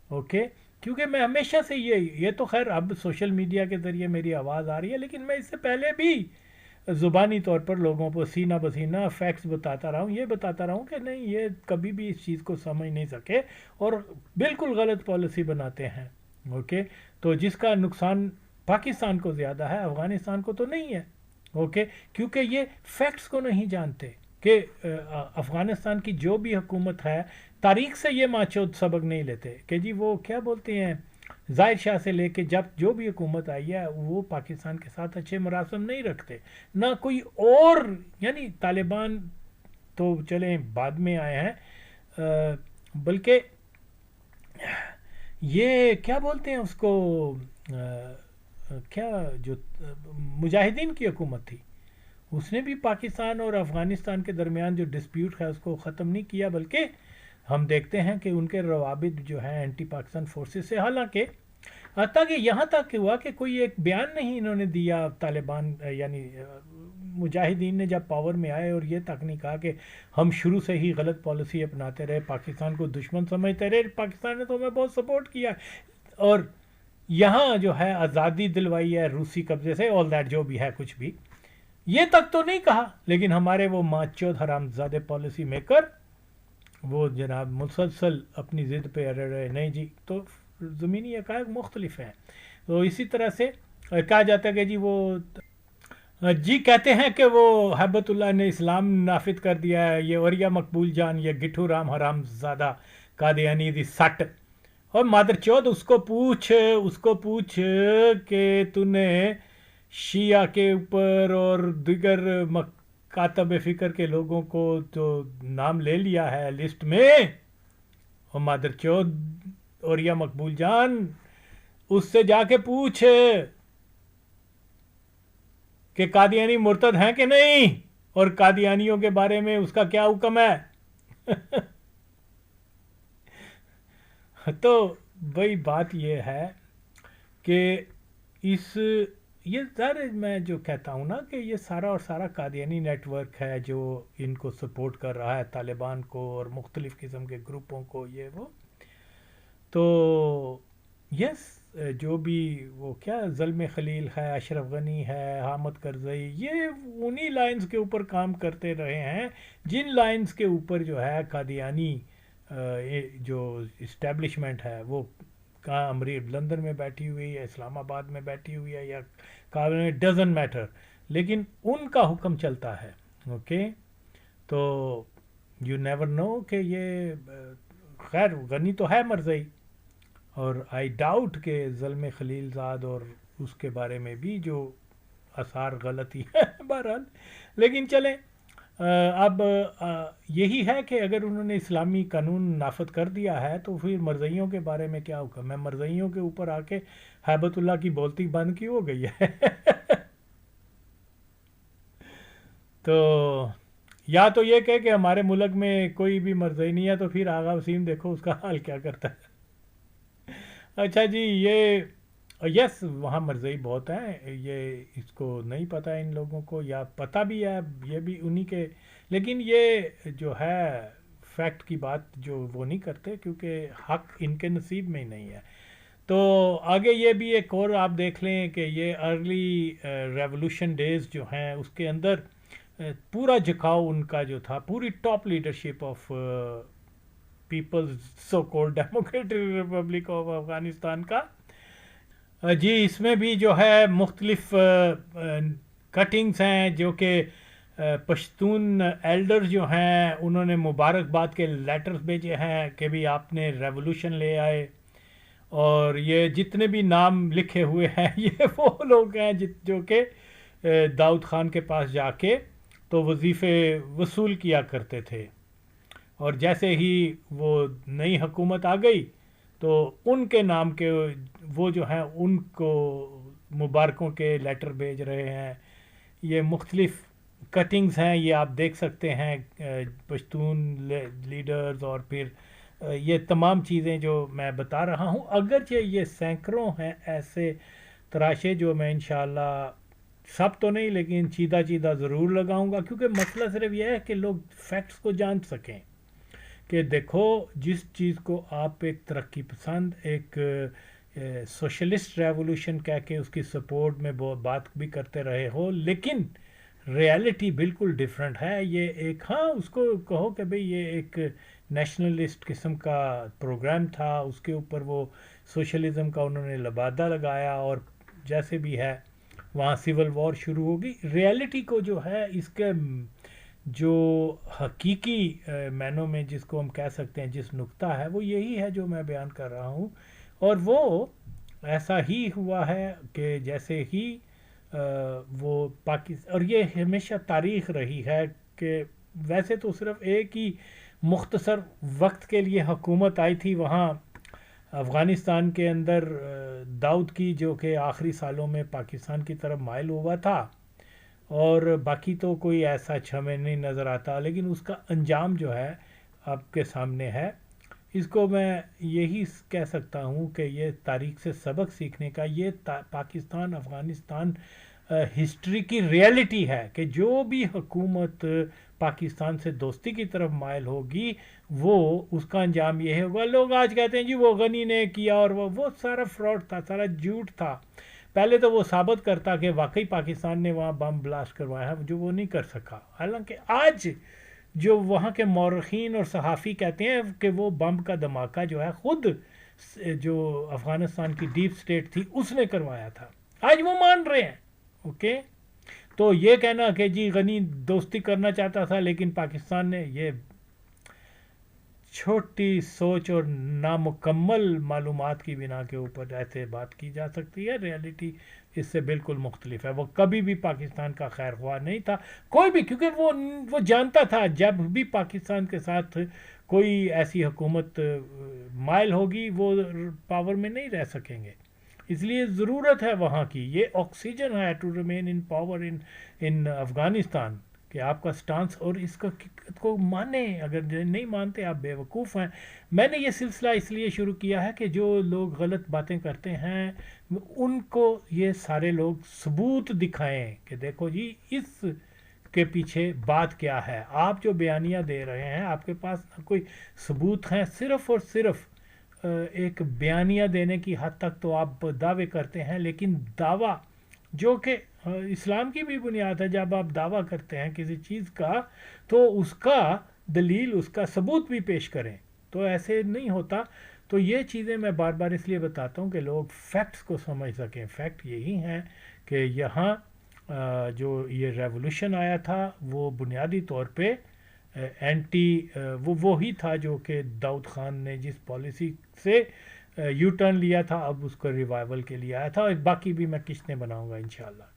اوکے، کیونکہ میں ہمیشہ سے یہ تو خیر اب سوشل میڈیا کے ذریعے میری آواز آ رہی ہے، لیکن میں اس سے پہلے بھی زبانی طور پر لوگوں کو سینہ بسینہ فیکٹس بتاتا رہا ہوں، یہ بتاتا رہا ہوں کہ نہیں، یہ کبھی بھی اس چیز کو سمجھ نہیں سکے اور بالکل غلط پالیسی بناتے ہیں. اوکے، تو جس کا نقصان پاکستان کو زیادہ ہے، افغانستان کو تو نہیں ہے. اوکے، کیونکہ یہ فیکٹس کو نہیں جانتے کہ افغانستان کی جو بھی حکومت ہے، تاریخ سے یہ ماچود سبق نہیں لیتے کہ جی وہ کیا بولتے ہیں، ظاہر شاہ سے لے کے جب جو بھی حکومت آئی ہے وہ پاکستان کے ساتھ اچھے مراسم نہیں رکھتے، نہ کوئی اور. یعنی طالبان تو چلیں بعد میں آئے ہیں، بلکہ یہ کیا بولتے ہیں اس کو، کیا جو مجاہدین کی حکومت تھی، اس نے بھی پاکستان اور افغانستان کے درمیان جو ڈسپیوٹ ہے اس کو ختم نہیں کیا، بلکہ ہم دیکھتے ہیں کہ ان کے روابط جو ہیں اینٹی پاکستان فورسز سے، حالانکہ حتیٰ کہ یہاں تک ہوا کہ کوئی ایک بیان نہیں انہوں نے دیا طالبان یعنی مجاہدین نے جب پاور میں آئے، اور یہ تک نہیں کہا کہ ہم شروع سے ہی غلط پالیسی اپناتے رہے، پاکستان کو دشمن سمجھتے رہے، پاکستان نے تو ہمیں بہت سپورٹ کیا، اور یہاں جو ہے آزادی دلوائی ہے روسی قبضے سے، آل دیٹ جو بھی ہے کچھ بھی، یہ تک تو نہیں کہا. لیکن ہمارے وہ ماچود حرام زادے پالیسی میکر وہ جناب مسلسل اپنی ضد پہ اڑے رہے، نہیں جی. تو زمینی حقائق مختلف ہیں. تو اسی طرح سے کہا جاتا ہے کہ جی وہ جی کہتے ہیں کہ وہ ہیبت اللہ نے اسلام نافذ کر دیا ہے، یہ اوریا مقبول جان، یہ گٹھو رام حرام زادہ قادیانی دی سٹ، اور مادر چود اس کو پوچھ کہ تو نے شیعہ کے اوپر اور دیگر کاتب فکر کے لوگوں کو تو نام لے لیا ہے لسٹ میں، اور مادر چود اوریا مقبول جان اس سے جا کے پوچھ کہ قادیانی مرتد ہیں کہ نہیں، اور قادیانیوں کے بارے میں اس کا کیا حکم ہے. تو وہی بات یہ ہے کہ یہ ظاہر میں جو کہتا ہوں نا کہ یہ سارا اور سارا قادیانی نیٹ ورک ہے جو ان کو سپورٹ کر رہا ہے، طالبان کو اور مختلف قسم کے گروپوں کو، یہ وہ. تو یس، جو بھی وہ کیا ظلم خلیل ہے، اشرف غنی ہے، حامد کرزئی، یہ انہی لائنز کے اوپر کام کرتے رہے ہیں جن لائنز کے اوپر جو ہے قادیانی جو اسٹیبلشمنٹ ہے وہ کہاں امریکہ لندن میں بیٹھی ہوئی ہے، اسلام آباد میں بیٹھی ہوئی ہے، یا کابل میں، ڈزنٹ میٹر، لیکن ان کا حکم چلتا ہے. اوکے، تو یو نیور نو کہ یہ خیر غنی تو ہے مرزئی، اور آئی ڈاؤٹ کہ ظلم خلیل زاد اور اس کے بارے میں بھی جو آثار غلطی ہے بہرحال. لیکن چلیں اب یہی ہے کہ اگر انہوں نے اسلامی قانون نافذ کر دیا ہے تو پھر مرزائیوں کے بارے میں کیا حکم ہے؟ مرزائیوں کے اوپر آ کے ہیبت اللہ کی بولتی بند کی ہو گئی ہے. تو یا تو یہ کہ ہمارے ملک میں کوئی بھی مرزائی نہیں ہے تو پھر آغا وسیم دیکھو اس کا حال کیا کرتا ہے. اچھا جی یہ یس وہاں مرزائی بہت ہیں، یہ اس کو نہیں پتہ ان لوگوں کو، یا پتہ بھی ہے یہ بھی انہی کے، لیکن یہ جو ہے فیکٹ کی بات جو وہ نہیں کرتے کیونکہ حق ان کے نصیب میں ہی نہیں ہے. تو آگے یہ بھی ایک اور آپ دیکھ لیں کہ یہ ارلی ریولوشن ڈیز جو ہیں اس کے اندر پورا جھکاؤ ان کا جو تھا، پوری top leadership of people's so called democratic republic of Afghanistan کا. جی اس میں بھی جو ہے مختلف کٹنگز ہیں جو کہ پشتون ایلڈر جو ہیں انہوں نے مبارکباد کے لیٹرز بھیجے ہیں کہ بھی آپ نے ریولوشن لے آئے، اور یہ جتنے بھی نام لکھے ہوئے ہیں یہ وہ لوگ ہیں جو کہ داؤد خان کے پاس جا کے تو وظیفے وصول کیا کرتے تھے، اور جیسے ہی وہ نئی حکومت آ گئی تو ان کے نام کے وہ جو ہیں ان کو مبارکوں کے لیٹر بھیج رہے ہیں. یہ مختلف کٹنگز ہیں، یہ آپ دیکھ سکتے ہیں پشتون لیڈرز، اور پھر یہ تمام چیزیں جو میں بتا رہا ہوں، اگرچہ یہ سینکڑوں ہیں ایسے تراشے جو میں انشاءاللہ سب تو نہیں لیکن چیدہ چیدہ ضرور لگاؤں گا، کیونکہ مسئلہ صرف یہ ہے کہ لوگ فیکٹس کو جان سکیں کہ دیکھو جس چیز کو آپ ایک ترقی پسند ایک سوشلسٹ ریولوشن کہہ کے اس کی سپورٹ میں بات بھی کرتے رہے ہو، لیکن ریالٹی بالکل ڈیفرنٹ ہے. یہ ایک ہاں اس کو کہو کہ بھئی یہ ایک نیشنلسٹ قسم کا پروگرام تھا، اس کے اوپر وہ سوشلزم کا انہوں نے لبادہ لگایا، اور جیسے بھی ہے وہاں سول وار شروع ہوگی. ریالٹی کو جو ہے اس کے جو حقیقی معنوں میں جس کو ہم کہہ سکتے ہیں جس نقطہ ہے وہ یہی ہے جو میں بیان کر رہا ہوں، اور وہ ایسا ہی ہوا ہے کہ جیسے ہی وہ پاکستان، اور یہ ہمیشہ تاریخ رہی ہے کہ ویسے تو صرف ایک ہی مختصر وقت کے لیے حکومت آئی تھی وہاں افغانستان کے اندر داؤد کی، جو کہ آخری سالوں میں پاکستان کی طرف مائل ہوا تھا، اور باقی تو کوئی ایسا ہمیں نہیں نظر آتا، لیکن اس کا انجام جو ہے آپ کے سامنے ہے. اس کو میں یہی کہہ سکتا ہوں کہ یہ تاریخ سے سبق سیکھنے کا، یہ پاکستان افغانستان ہسٹری کی ریالٹی ہے کہ جو بھی حکومت پاکستان سے دوستی کی طرف مائل ہوگی وہ اس کا انجام یہ ہوگا. لوگ آج کہتے ہیں جی وہ غنی نے کیا، اور وہ سارا فراڈ تھا، سارا جھوٹ تھا. پہلے تو وہ ثابت کرتا کہ واقعی پاکستان نے وہاں بم بلاسٹ کروایا ہے، جو وہ نہیں کر سکا. حالانکہ آج جو وہاں کے مورخین اور صحافی کہتے ہیں کہ وہ بم کا دھماکہ جو ہے خود جو افغانستان کی ڈیپ سٹیٹ تھی اس نے کروایا تھا، آج وہ مان رہے ہیں. اوکے تو یہ کہنا کہ جی غنی دوستی کرنا چاہتا تھا لیکن پاکستان نے، یہ چھوٹی سوچ اور نامکمل معلومات کی بنا کے اوپر ایسے بات کی جا سکتی ہے. ریالٹی اس سے بالکل مختلف ہے. وہ کبھی بھی پاکستان کا خیر خواہ نہیں تھا کوئی بھی، کیونکہ وہ جانتا تھا جب بھی پاکستان کے ساتھ کوئی ایسی حکومت مائل ہوگی وہ پاور میں نہیں رہ سکیں گے. اس لیے ضرورت ہے وہاں کی، یہ آکسیجن ہے ٹو ریمین ان پاور ان افغانستان، کہ آپ کا سٹانس اور اس کو مانیں. اگر نہیں مانتے آپ بے وقوف ہیں. میں نے یہ سلسلہ اس لیے شروع کیا ہے کہ جو لوگ غلط باتیں کرتے ہیں ان کو یہ سارے لوگ ثبوت دکھائیں کہ دیکھو جی اس کے پیچھے بات کیا ہے. آپ جو بیانیہ دے رہے ہیں آپ کے پاس نہ کوئی ثبوت ہیں، صرف اور صرف ایک بیانیہ دینے کی حد تک تو آپ دعوے کرتے ہیں، لیکن دعویٰ جو کہ اسلام کی بھی بنیاد ہے، جب آپ دعویٰ کرتے ہیں کسی چیز کا تو اس کا دلیل، اس کا ثبوت بھی پیش کریں. تو ایسے نہیں ہوتا. تو یہ چیزیں میں بار بار اس لیے بتاتا ہوں کہ لوگ فیکٹس کو سمجھ سکیں. فیکٹ یہی ہیں کہ یہاں جو یہ ریولوشن آیا تھا وہ بنیادی طور پہ اینٹی وہی تھا جو کہ داؤد خان نے جس پالیسی سے یو ٹرن لیا تھا، اب اس کو ریوائول کے لیے آیا تھا، اور باقی بھی میں قسطیں بناؤں گا انشاءاللہ.